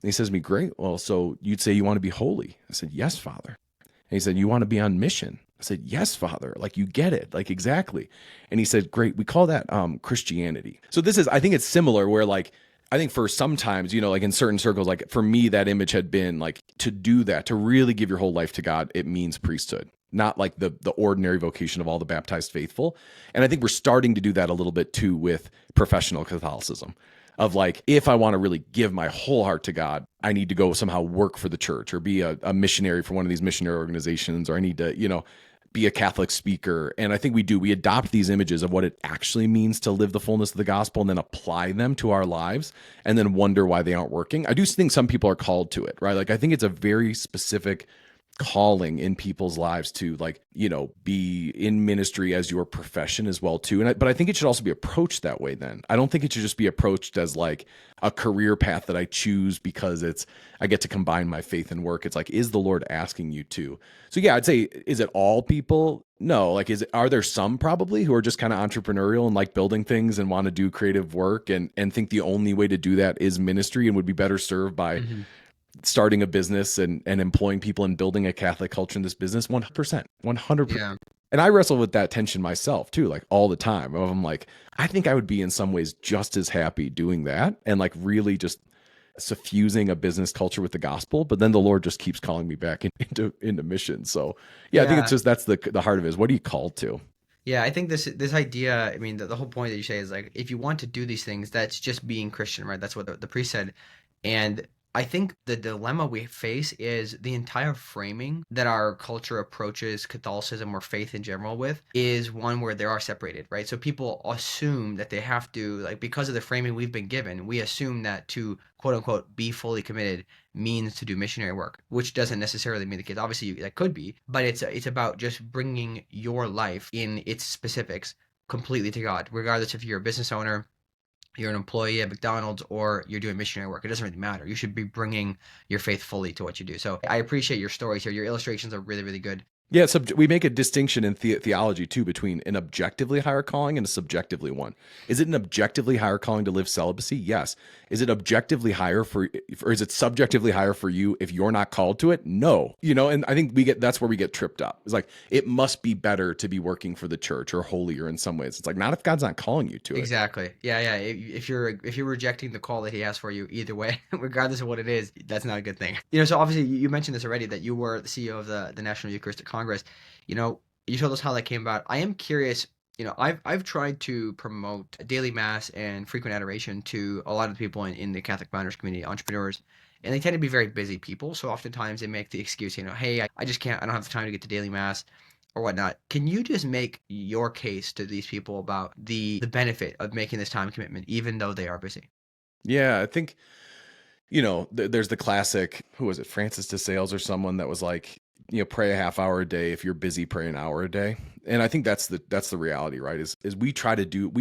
And he says to me, great. Well, so you'd say you want to be holy. I said, yes, Father. And he said, you want to be on mission. I said, yes, Father. Like, you get it. Like, exactly. And he said, great. We call that Christianity. So I think it's similar where like, I think for sometimes, like in certain circles, like for me, that image had been like to do that, to really give your whole life to God, it means priesthood. Not like the ordinary vocation of all the baptized faithful. And I think we're starting to do that a little bit too with professional Catholicism of like, if I want to really give my whole heart to God, I need to go somehow work for the church or be a missionary for one of these missionary organizations, or I need to, be a Catholic speaker. And I think we adopt these images of what it actually means to live the fullness of the gospel and then apply them to our lives and then wonder why they aren't working. I do think some people are called to it, right? Like, I think it's a very specific calling in people's lives to like, be in ministry as your profession as well too. But I think it should also be approached that way then. I don't think it should just be approached as like a career path that I choose because I get to combine my faith and work. It's like, is the Lord asking you to? So yeah, I'd say, is it all people? No. Like, are there some probably who are just kind of entrepreneurial and like building things and want to do creative work and think the only way to do that is ministry and would be better served by starting a business and employing people and building a Catholic culture in this business? 100%. Yeah. And I wrestle with that tension myself too, like all the time. I'm like, I think I would be in some ways just as happy doing that and like really just suffusing a business culture with the gospel. But then the Lord just keeps calling me back into mission. So yeah, I think it's just, that's the heart of it is, what are you called to? Yeah, I think this idea, I mean, the whole point that you say is like, if you want to do these things, that's just being Christian, right? That's what the priest said. And I think the dilemma we face is the entire framing that our culture approaches Catholicism or faith in general with is one where they are separated, right? So people assume that they have to, like, because of the framing we've been given, we assume that to quote unquote be fully committed means to do missionary work, which doesn't necessarily mean the case. Obviously, that could be, but it's about just bringing your life in its specifics completely to God, regardless if you're a business owner, you're an employee at McDonald's, or you're doing missionary work. It doesn't really matter. You should be bringing your faith fully to what you do. So I appreciate your stories here. Your illustrations are really, really good. Yeah, so we make a distinction in theology too between an objectively higher calling and a subjectively one. Is it an objectively higher calling to live celibacy? Yes. Is it objectively higher or is it subjectively higher for you if you're not called to it? No. And I think that's where we get tripped up. It's like, it must be better to be working for the church or holier in some ways. It's like, not if God's not calling you to it. Exactly. Yeah. If you're rejecting the call that he has for you, either way, regardless of what it is, that's not a good thing. So obviously you mentioned this already, that you were the CEO of the National Eucharistic Congress. You told us how that came about. I am curious. I've tried to promote daily mass and frequent adoration to a lot of the people in the Catholic founders community, entrepreneurs, and they tend to be very busy people. So oftentimes they make the excuse, hey, I just can't, I don't have the time to get to daily mass or whatnot. Can you just make your case to these people about the benefit of making this time commitment, even though they are busy? Yeah, I think, there's the classic, who was it, Francis de Sales or someone that was like, pray a half hour a day if you're busy, pray an hour a day. And I think that's the reality, right? Is we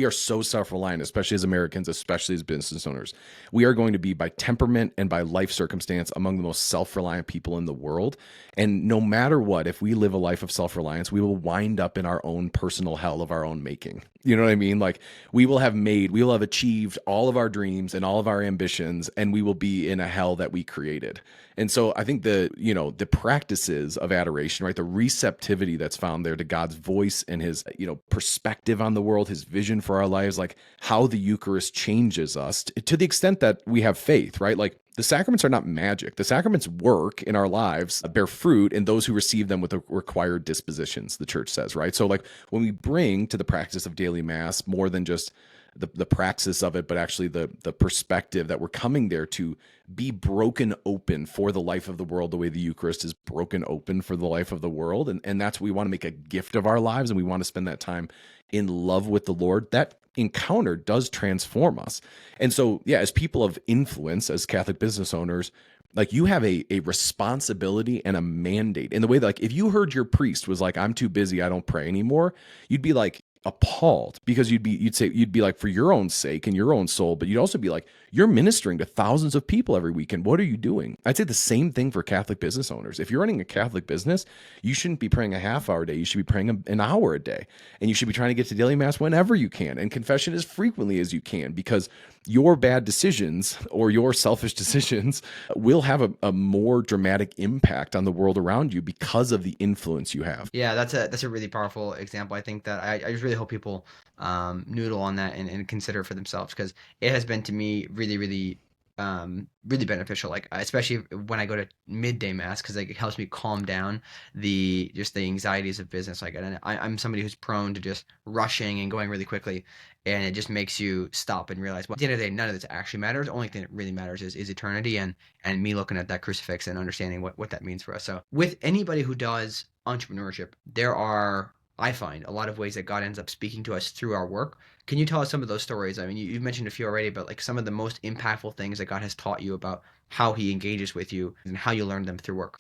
are so self-reliant, especially as Americans, especially as business owners. We are going to be by temperament and by life circumstance among the most self-reliant people in the world. And no matter what, if we live a life of self-reliance, we will wind up in our own personal hell of our own making. You know what I mean? Like we will have achieved all of our dreams and all of our ambitions, and we will be in a hell that we created. And so I think the practices of adoration, right? The receptivity that's found there to God's voice and his, perspective on the world, his vision for our lives, like how the Eucharist changes us to the extent that we have faith, right? Like the sacraments are not magic. The sacraments work in our lives, bear fruit in those who receive them with the required dispositions, the church says, right? So like when we bring to the practice of daily mass more than just the praxis of it, but actually the perspective that we're coming there to be broken open for the life of the world, the way the Eucharist is broken open for the life of the world. And that's what we want to make a gift of our lives. And we want to spend that time in love with the Lord. That encounter does transform us. And so, yeah, as people of influence, as Catholic business owners, like you have a responsibility and a mandate in the way that, like, if you heard your priest was like, I'm too busy, I don't pray anymore, you'd be like appalled, because you'd be like, for your own sake and your own soul, but you'd also be like, you're ministering to thousands of people every weekend. What are you doing? I'd say the same thing for Catholic business owners. If you're running a Catholic business, you shouldn't be praying a half hour a day. You should be praying an hour a day, and you should be trying to get to daily mass whenever you can and confession as frequently as you can, because your bad decisions or your selfish decisions will have a more dramatic impact on the world around you because of the influence you have. Yeah, that's a really powerful example. I think that I just really hope people noodle on that and consider it for themselves, because it has been to me really, really, really beneficial. Like especially when I go to midday mass, because like it helps me calm down the anxieties of business. Like, and I'm somebody who's prone to just rushing and going really quickly, and it just makes you stop and realize, well, at the end of the day, none of this actually matters. The only thing that really matters is eternity, and me looking at that crucifix and understanding what that means for us. So with anybody who does entrepreneurship, there are, I find, a lot of ways that God ends up speaking to us through our work. Can you tell us some of those stories? I mean, you've mentioned a few already, but like some of the most impactful things that God has taught you about how he engages with you and how you learn them through work.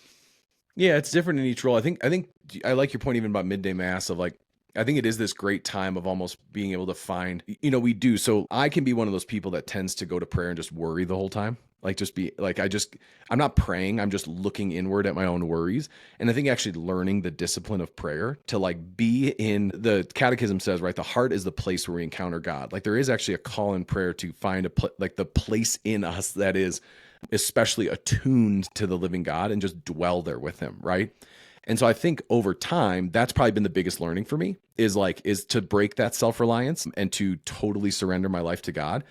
Yeah, it's different in each role. I think I like your point even about midday mass of like, I think it is this great time of almost being able to find, we do. So I can be one of those people that tends to go to prayer and just worry the whole time. Like just be like, I'm not praying. I'm just looking inward at my own worries. And I think actually learning the discipline of prayer to like be in, the catechism says, right, the heart is the place where we encounter God. Like there is actually a call in prayer to find like the place in us that is especially attuned to the living God and just dwell there with him. Right. And so I think over time, that's probably been the biggest learning for me is to break that self-reliance and to totally surrender my life to God.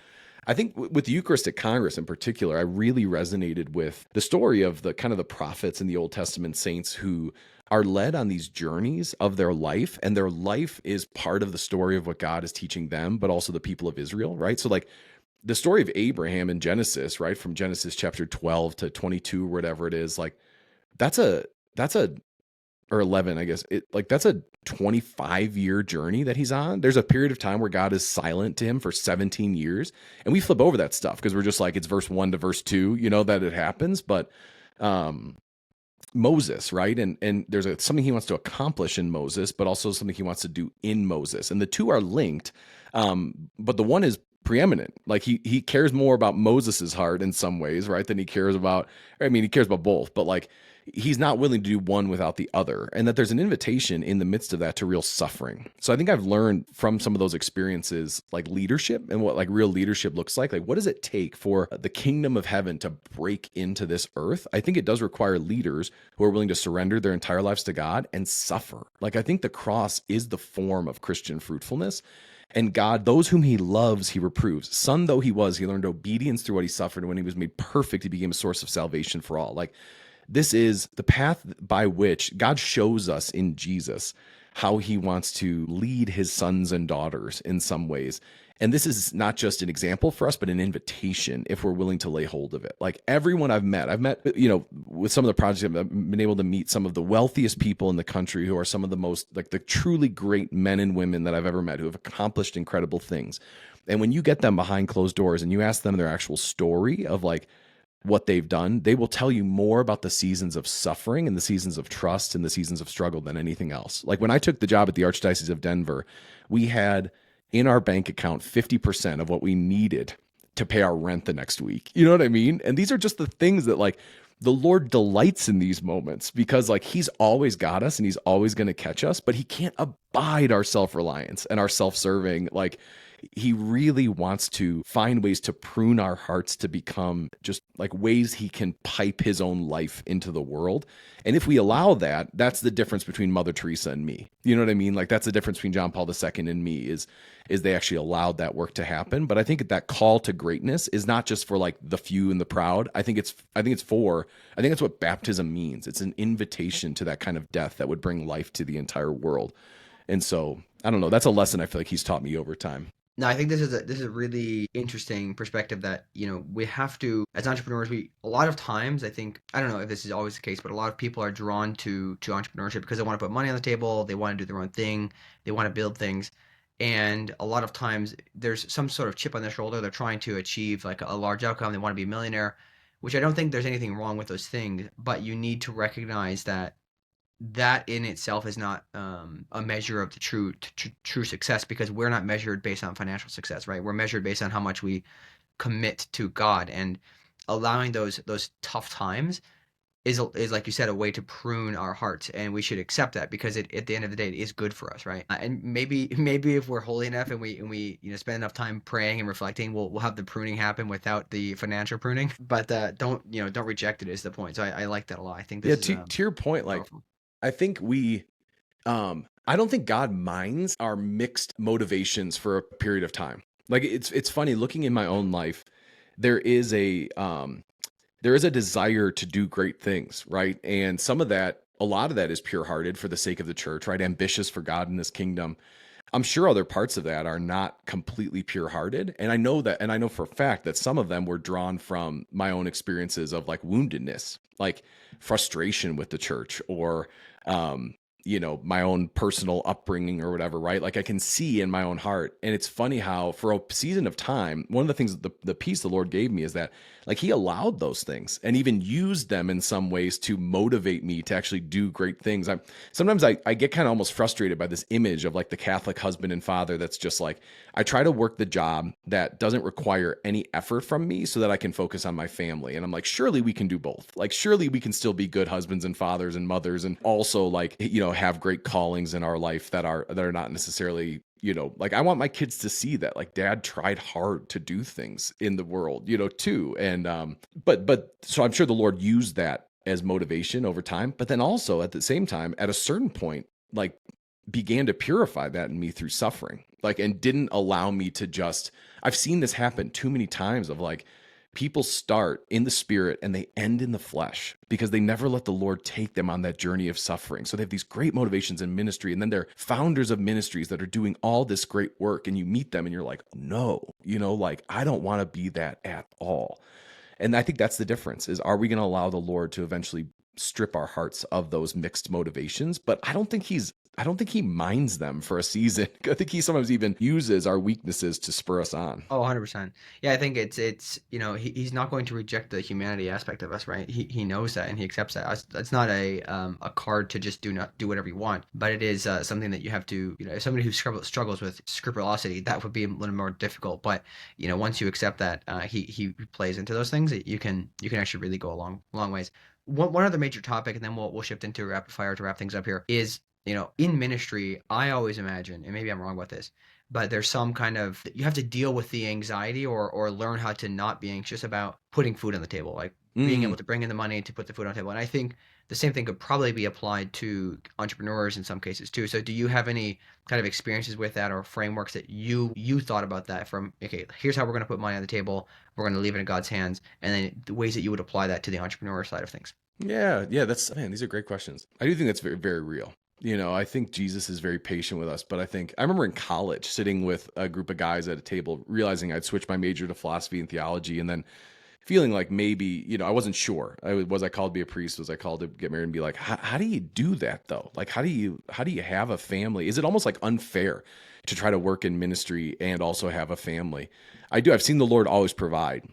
I think with the Eucharistic Congress in particular, I really resonated with the story of the kind of the prophets and the Old Testament saints who are led on these journeys of their life, and their life is part of the story of what God is teaching them, but also the people of Israel, right? So like the story of Abraham in Genesis, right? From Genesis chapter 12 to 22, or whatever it is, like that's a or 11, I guess. That's a 25-year journey that he's on. There's a period of time where God is silent to him for 17 years. And we flip over that stuff because we're just like, it's verse 1 to verse 2, that it happens. But Moses, right? And there's something he wants to accomplish in Moses, but also something he wants to do in Moses. And the two are linked. But the one is preeminent. Like he cares more about Moses's heart in some ways, right? Than he cares about, he cares about both, but like, he's not willing to do one without the other, and that there's an invitation in the midst of that to real suffering. So I think I've learned from some of those experiences, like leadership and what like real leadership looks like what does it take for the kingdom of heaven to break into this earth? I think it does require leaders who are willing to surrender their entire lives to God and suffer. Like I think the cross is the form of Christian fruitfulness. And God, those whom he loves, he reproves. Son though he was, he learned obedience through what he suffered. And when he was made perfect, he became a source of salvation for all. Like this is the path by which God shows us in Jesus how he wants to lead his sons and daughters in some ways. And this is not just an example for us, but an invitation if we're willing to lay hold of it. Like everyone I've met, with some of the projects, I've been able to meet some of the wealthiest people in the country who are some of the most, like the truly great men and women that I've ever met who have accomplished incredible things. And when you get them behind closed doors and you ask them their actual story of like, what they've done, they will tell you more about the seasons of suffering and the seasons of trust and the seasons of struggle than anything else. Like when I took the job at the Archdiocese of Denver, we had in our bank account 50% of what we needed to pay our rent the next week. You know what I mean? And these are just the things that like the Lord delights in these moments because like he's always got us and he's always going to catch us, but he can't abide our self-reliance and our self-serving. Like he really wants to find ways to prune our hearts to become just like ways he can pipe his own life into the world. And if we allow that, that's the difference between Mother Teresa and me. You know what I mean? Like that's the difference between John Paul II and me is they actually allowed that work to happen. But I think that call to greatness is not just for like the few and the proud. I think that's what baptism means. It's an invitation to that kind of death that would bring life to the entire world. And so I don't know. That's a lesson I feel like he's taught me over time. No, I think this is a really interesting perspective that, we have to, as entrepreneurs, a lot of times, I think, I don't know if this is always the case, but a lot of people are drawn to entrepreneurship because they want to put money on the table, they want to do their own thing, they want to build things. And a lot of times there's some sort of chip on their shoulder. They're trying to achieve like a large outcome. They want to be a millionaire, which I don't think there's anything wrong with those things, but you need to recognize that in itself is not a measure of the true success, because we're not measured based on financial success, right? We're measured based on how much we commit to God, and allowing those tough times is like you said, a way to prune our hearts, and we should accept that because at the end of the day it is good for us, right? And maybe if we're holy enough and we spend enough time praying and reflecting, we'll have the pruning happen without the financial pruning. But don't reject it is the point. So I like that a lot. I think this Yeah, to your point, like powerful. I think I don't think God minds our mixed motivations for a period of time. Like it's funny looking in my own life, there is a desire to do great things, right? And a lot of that is pure-hearted for the sake of the church, right? Ambitious for God and his kingdom. I'm sure other parts of that are not completely pure-hearted, and I know for a fact that some of them were drawn from my own experiences of like woundedness, like frustration with the church, or my own personal upbringing or whatever, right? Like I can see in my own heart. And it's funny how for a season of time, one of the things, the peace the Lord gave me is that like he allowed those things and even used them in some ways to motivate me to actually do great things. Sometimes I get kind of almost frustrated by this image of like the Catholic husband and father that's just like, I try to work the job that doesn't require any effort from me so that I can focus on my family. And I'm like, surely we can do both. Like, surely we can still be good husbands and fathers and mothers and also like, have great callings in our life that are not necessarily, like I want my kids to see that like dad tried hard to do things in the world, too. And, but so I'm sure the Lord used that as motivation over time, but then also at the same time, at a certain point, like began to purify that in me through suffering, like, and didn't allow me to just, I've seen this happen too many times of like, people start in the spirit and they end in the flesh because they never let the Lord take them on that journey of suffering. So they have these great motivations in ministry, and then they're founders of ministries that are doing all this great work, and you meet them and you're like, no, like I don't want to be that at all. And I think that's the difference is, are we going to allow the Lord to eventually strip our hearts of those mixed motivations? But I don't think he minds them for a season. I think he sometimes even uses our weaknesses to spur us on. Oh, 100%. Yeah, I think he's not going to reject the humanity aspect of us, right? He knows that and he accepts that. It's not a card to just do whatever you want, but it is something that you have to, if somebody who struggles with scrupulosity, that would be a little more difficult. But once you accept that, he plays into those things, you can actually really go a long ways. One other major topic, and then we'll shift into rapid fire to wrap things up here, is in ministry, I always imagine, and maybe I'm wrong about this, but there's some kind of, you have to deal with the anxiety or learn how to not be anxious about putting food on the table, like being able to bring in the money to put the food on the table. And I think the same thing could probably be applied to entrepreneurs in some cases too. So do you have any kind of experiences with that or frameworks that you thought about that from, okay, here's how we're going to put money on the table, we're going to leave it in God's hands, and then the ways that you would apply that to the entrepreneur side of things? Yeah, man, these are great questions. I do think that's very, very real. I think Jesus is very patient with us, but I remember in college sitting with a group of guys at a table, realizing I'd switched my major to philosophy and theology, and then feeling like maybe, I wasn't sure. Was I called to be a priest? Was I called to get married? And be like, how do you do that though? Like, how do you have a family? Is it almost like unfair to try to work in ministry and also have a family? I've seen the Lord always provide.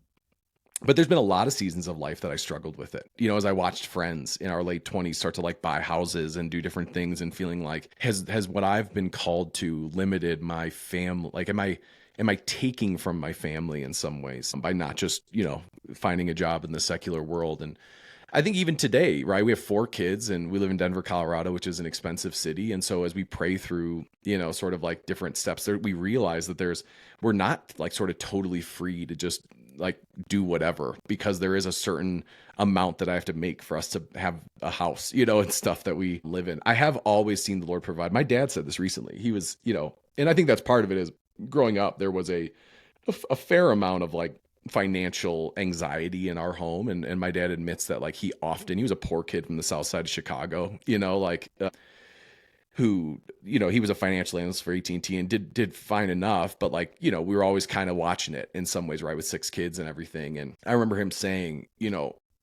But there's been a lot of seasons of life that I struggled with it. As I watched friends in our late 20s start to like buy houses and do different things and feeling like has what I've been called to limited my family? Like am I taking from my family in some ways by not just, finding a job in the secular world? And I think even today, right, we have 4 kids and we live in Denver, Colorado, which is an expensive city. And so as we pray through, sort of like different steps there, we realize that we're not like sort of totally free to just like do whatever, because there is a certain amount that I have to make for us to have a house, and stuff that we live in. I have always seen the Lord provide. My dad said this recently. He was, and I think that's part of it is growing up, there was a fair amount of like financial anxiety in our home. And my dad admits that like he was a poor kid from the south side of Chicago, who, he was a financial analyst for AT&T and did fine enough, but like, we were always kind of watching it in some ways, right, with 6 kids and everything. And I remember him saying,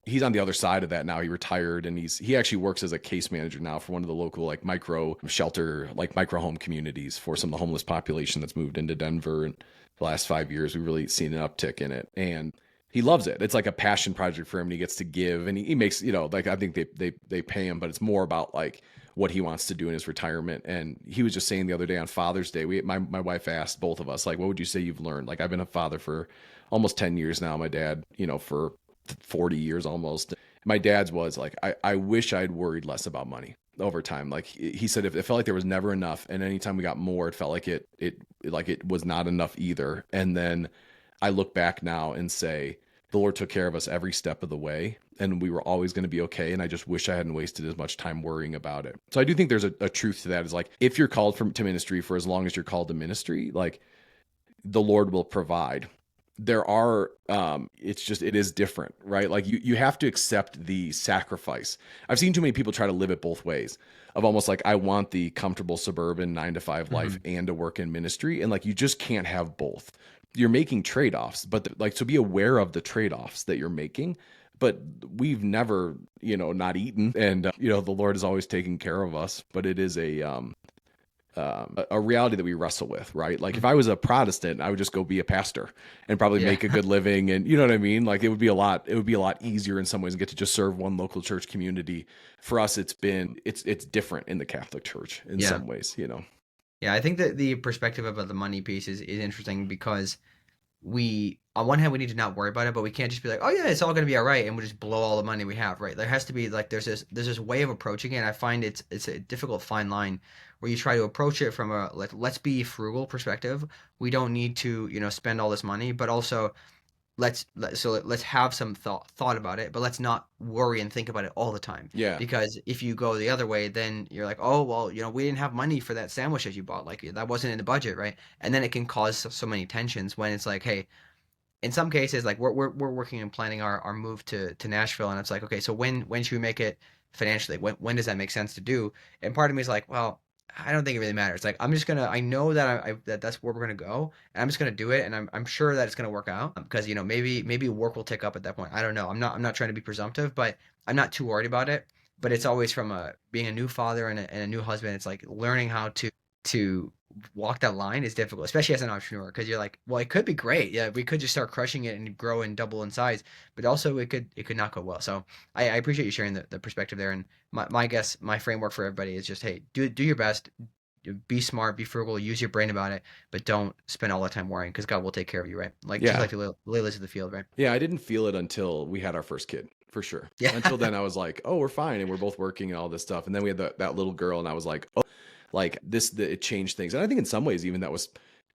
he's on the other side of that now. He retired and he actually works as a case manager now for one of the local like micro shelter, like micro home communities for some of the homeless population that's moved into Denver. And the last 5 years, we've really seen an uptick in it. And he loves it. It's like a passion project for him, and he gets to give, and he makes, like, I think they pay him, but it's more about like what he wants to do in his retirement. And he was just saying the other day on Father's Day, my wife asked both of us, like, what would you say you've learned? Like, I've been a father for almost 10 years now. My dad, for 40 years almost. My dad's was like, I wish I'd worried less about money over time. Like he said, it felt like there was never enough. And anytime we got more, it felt like it was not enough either. And then I look back now and say, the Lord took care of us every step of the way, and we were always going to be okay. And I just wish I hadn't wasted as much time worrying about it. So I do think there's a truth to that. Is like, if you're called to ministry for as long as you're called to ministry, like the Lord will provide. There are, it is different, right? Like you have to accept the sacrifice. I've seen too many people try to live it both ways, of almost like, I want the comfortable suburban 9-to-5 life and to work in ministry. And like, you just can't have both. You're making trade-offs, but so be aware of the trade-offs that you're making. But we've never, not eaten, and the Lord is always taking care of us. But it is a reality that we wrestle with, right? Like if I was a Protestant, I would just go be a pastor and probably make a good living, and you know what I mean? Like it would be a lot easier in some ways, and get to just serve one local church community. For us, it's different in the Catholic Church in some ways, Yeah, I think that the perspective about the money piece is interesting, because on one hand, we need to not worry about it, but we can't just be like, oh yeah, it's all going to be all right, and we'll just blow all the money we have, right? There has to be like, there's this way of approaching it. And I find it's a difficult fine line where you try to approach it from a like, let's be frugal perspective. We don't need to, spend all this money, but also let's have some thought about it, but let's not worry and think about it all the time. Yeah. Because if you go the other way, then you're like, oh well, we didn't have money for that sandwich that you bought, like that wasn't in the budget, right? And then it can cause so many tensions, when it's like, hey, in some cases, like we're working and planning our move to Nashville, and it's like, okay, so when should we make it financially? When does that make sense to do? And part of me is like, well, I don't think it really matters. Like I know that that's where we're gonna go, and I'm just gonna do it, and I'm sure that it's gonna work out, because maybe work will tick up at that point. I don't know. I'm not trying to be presumptive, but I'm not too worried about it. But it's always from being a new father and a new husband. It's like learning how to walk that line is difficult, especially as an entrepreneur, because you're like, well, it could be great. Yeah, we could just start crushing it and grow and double in size, but also it could not go well. So I appreciate you sharing the perspective there. And my framework for everybody is just, hey, do your best, be smart, be frugal, use your brain about it, but don't spend all the time worrying, because God will take care of you, right? Like just like the lilies of the field, right? Yeah, I didn't feel it until we had our first kid, for sure. Yeah. Until then, I was like, oh, we're fine, and we're both working and all this stuff. And then we had that little girl, and I was like, oh, like it changed things. And I think in some ways, even that was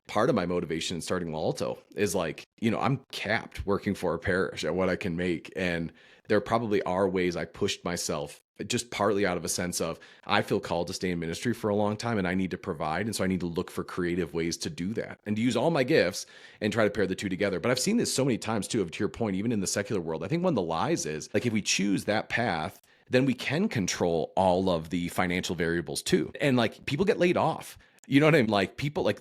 part of my motivation in starting Alto, is like, I'm capped working for a parish at what I can make. And there probably are ways I pushed myself, just partly out of a sense of, I feel called to stay in ministry for a long time, and I need to provide. And so I need to look for creative ways to do that and to use all my gifts and try to pair the two together. But I've seen this so many times too, to your point, even in the secular world. I think one of the lies is like, if we choose that path, then we can control all of the financial variables too. And like, people get laid off. You know what I mean? Like people, like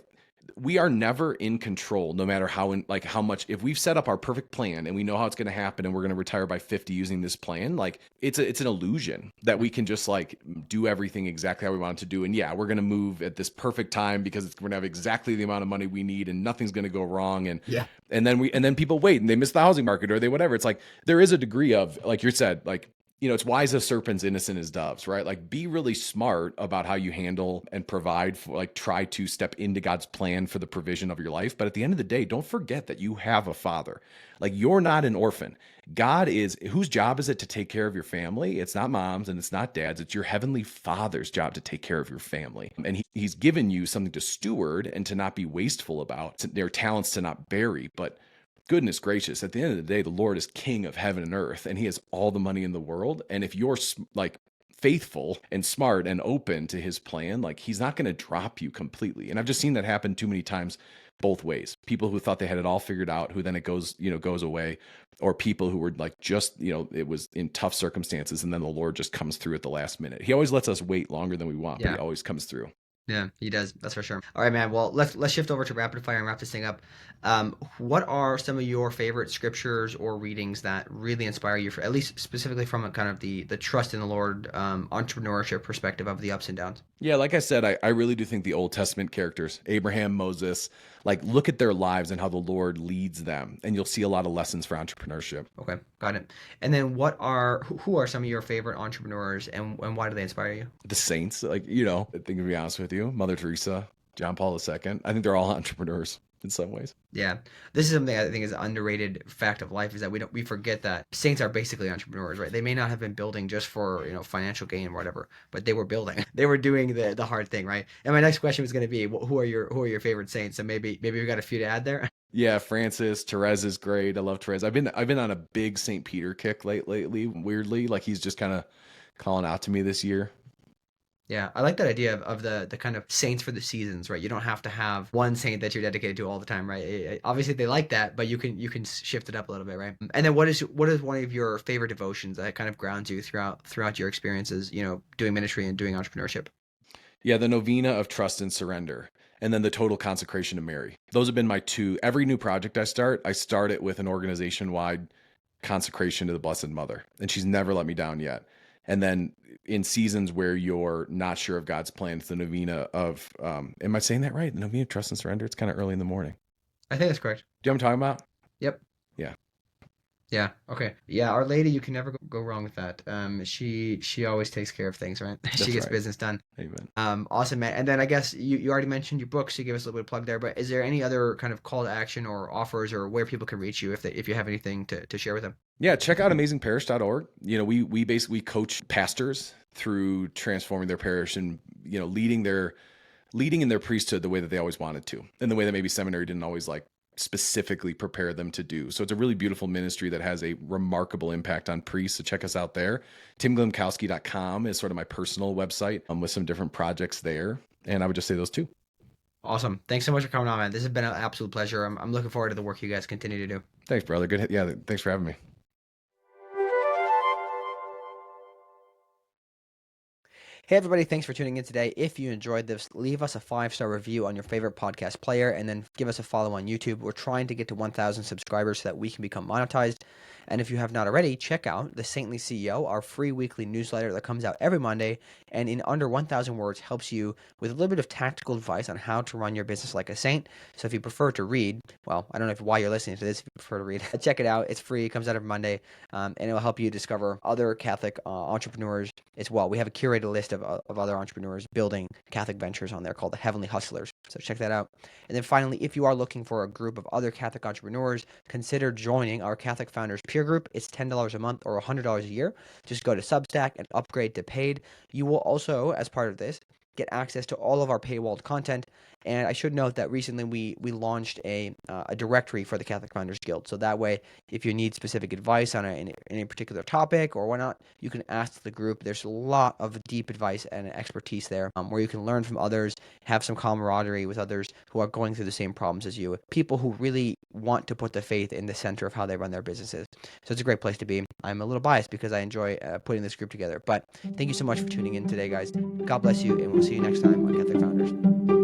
we are never in control, no matter how much, if we've set up our perfect plan and we know how it's going to happen and we're going to retire by 50 using this plan, like it's an illusion that we can just like do everything exactly how we want it to do. And yeah, we're going to move at this perfect time because we're going to have exactly the amount of money we need and nothing's going to go wrong. And then people wait and they miss the housing market or they whatever. It's like there is a degree of, like you said, like, it's wise as serpents, innocent as doves, right? Like be really smart about how you handle and provide for, like try to step into God's plan for the provision of your life. But at the end of the day, don't forget that you have a father. Like you're not an orphan. God is, whose job is it to take care of your family? It's not mom's and it's not dad's. It's your heavenly father's job to take care of your family. And he's given you something to steward and to not be wasteful about, their talents to not bury, but goodness gracious, at the end of the day, the Lord is king of heaven and earth, and he has all the money in the world. And if you're like faithful and smart and open to his plan, like he's not going to drop you completely. And I've just seen that happen too many times both ways. People who thought they had it all figured out, who then it goes away, or people who were like just, it was in tough circumstances. And then the Lord just comes through at the last minute. He always lets us wait longer than we want, but he always comes through. Yeah, he does. That's for sure. All right, man. Well, let's shift over to rapid fire and wrap this thing up. What are some of your favorite scriptures or readings that really inspire you, for at least specifically from a kind of the trust in the Lord, entrepreneurship perspective of the ups and downs? Yeah, like I said, I really do think the Old Testament characters, Abraham, Moses, like look at their lives and how the Lord leads them, and you'll see a lot of lessons for entrepreneurship. Okay, got it. And then who are some of your favorite entrepreneurs, and why do they inspire you? The saints, like, I think to be honest with you, Mother Teresa, John Paul II, I think they're all entrepreneurs in some ways. Yeah, this is something I think is an underrated fact of life, is that we forget that saints are basically entrepreneurs, right? They may not have been building just for financial gain or whatever, but they were building. They were doing the hard thing, right? And my next question was going to be, who are your favorite saints? So maybe we got a few to add there. Yeah, Francis, Therese is great. I love Therese. I've been on a big St. Peter kick lately. Weirdly, like he's just kind of calling out to me this year. Yeah, I like that idea of the kind of saints for the seasons, right? You don't have to have one saint that you're dedicated to all the time, right? Obviously, they like that, but you can shift it up a little bit, right? And then what is one of your favorite devotions that kind of grounds you throughout your experiences, doing ministry and doing entrepreneurship? Yeah, the novena of trust and surrender, and then the total consecration to Mary. Those have been my two. Every new project I start it with an organization-wide consecration to the Blessed Mother, and she's never let me down yet. And then in seasons where you're not sure of God's plans, the novena of, am I saying that right? The novena of trust and surrender. It's kind of early in the morning. I think that's correct. Do you know what I'm talking about? Yep. Yeah. Yeah. Okay. Yeah. Our Lady, you can never go wrong with that. She always takes care of things, right? She gets business done. Amen. Awesome, man. And then I guess you already mentioned your books. So you give us a little bit of plug there. But is there any other kind of call to action or offers, or where people can reach you if you have anything to share with them? Yeah, check out amazingparish.org. We basically coach pastors through transforming their parish and leading in their priesthood the way that they always wanted to, and the way that maybe seminary didn't always like specifically prepare them to do. So it's a really beautiful ministry that has a remarkable impact on priests. So check us out there. TimGlemkowski.com is sort of my personal website with some different projects there. And I would just say those two. Awesome. Thanks so much for coming on, man. This has been an absolute pleasure. I'm looking forward to the work you guys continue to do. Thanks, brother. Good. Yeah. Thanks for having me. Hey, everybody, thanks for tuning in today. If you enjoyed this, leave us a 5-star review on your favorite podcast player, and then give us a follow on YouTube. We're trying to get to 1,000 subscribers so that we can become monetized. And if you have not already, check out The Saintly CEO, our free weekly newsletter that comes out every Monday, and in under 1,000 words helps you with a little bit of tactical advice on how to run your business like a saint. So if you prefer to read, well, I don't know why you're listening to this if you prefer to read. Check it out. It's free. It comes out every Monday, and it will help you discover other Catholic entrepreneurs as well. We have a curated list of other entrepreneurs building Catholic ventures on there called the Heavenly Hustlers. So check that out. And then finally, if you are looking for a group of other Catholic entrepreneurs, consider joining our Catholic Founders peer group. It's $10 a month or $100 a year. Just go to Substack and upgrade to paid. You will also, as part of this, get access to all of our paywalled content. And I should note that recently we launched a directory for the Catholic Founders Guild. So that way, if you need specific advice on any particular topic or whatnot, you can ask the group. There's a lot of deep advice and expertise there, where you can learn from others, have some camaraderie with others who are going through the same problems as you, people who really want to put the faith in the center of how they run their businesses. So it's a great place to be. I'm a little biased because I enjoy putting this group together. But thank you so much for tuning in today, guys. God bless you, and we'll see you next time on Catholic Founders.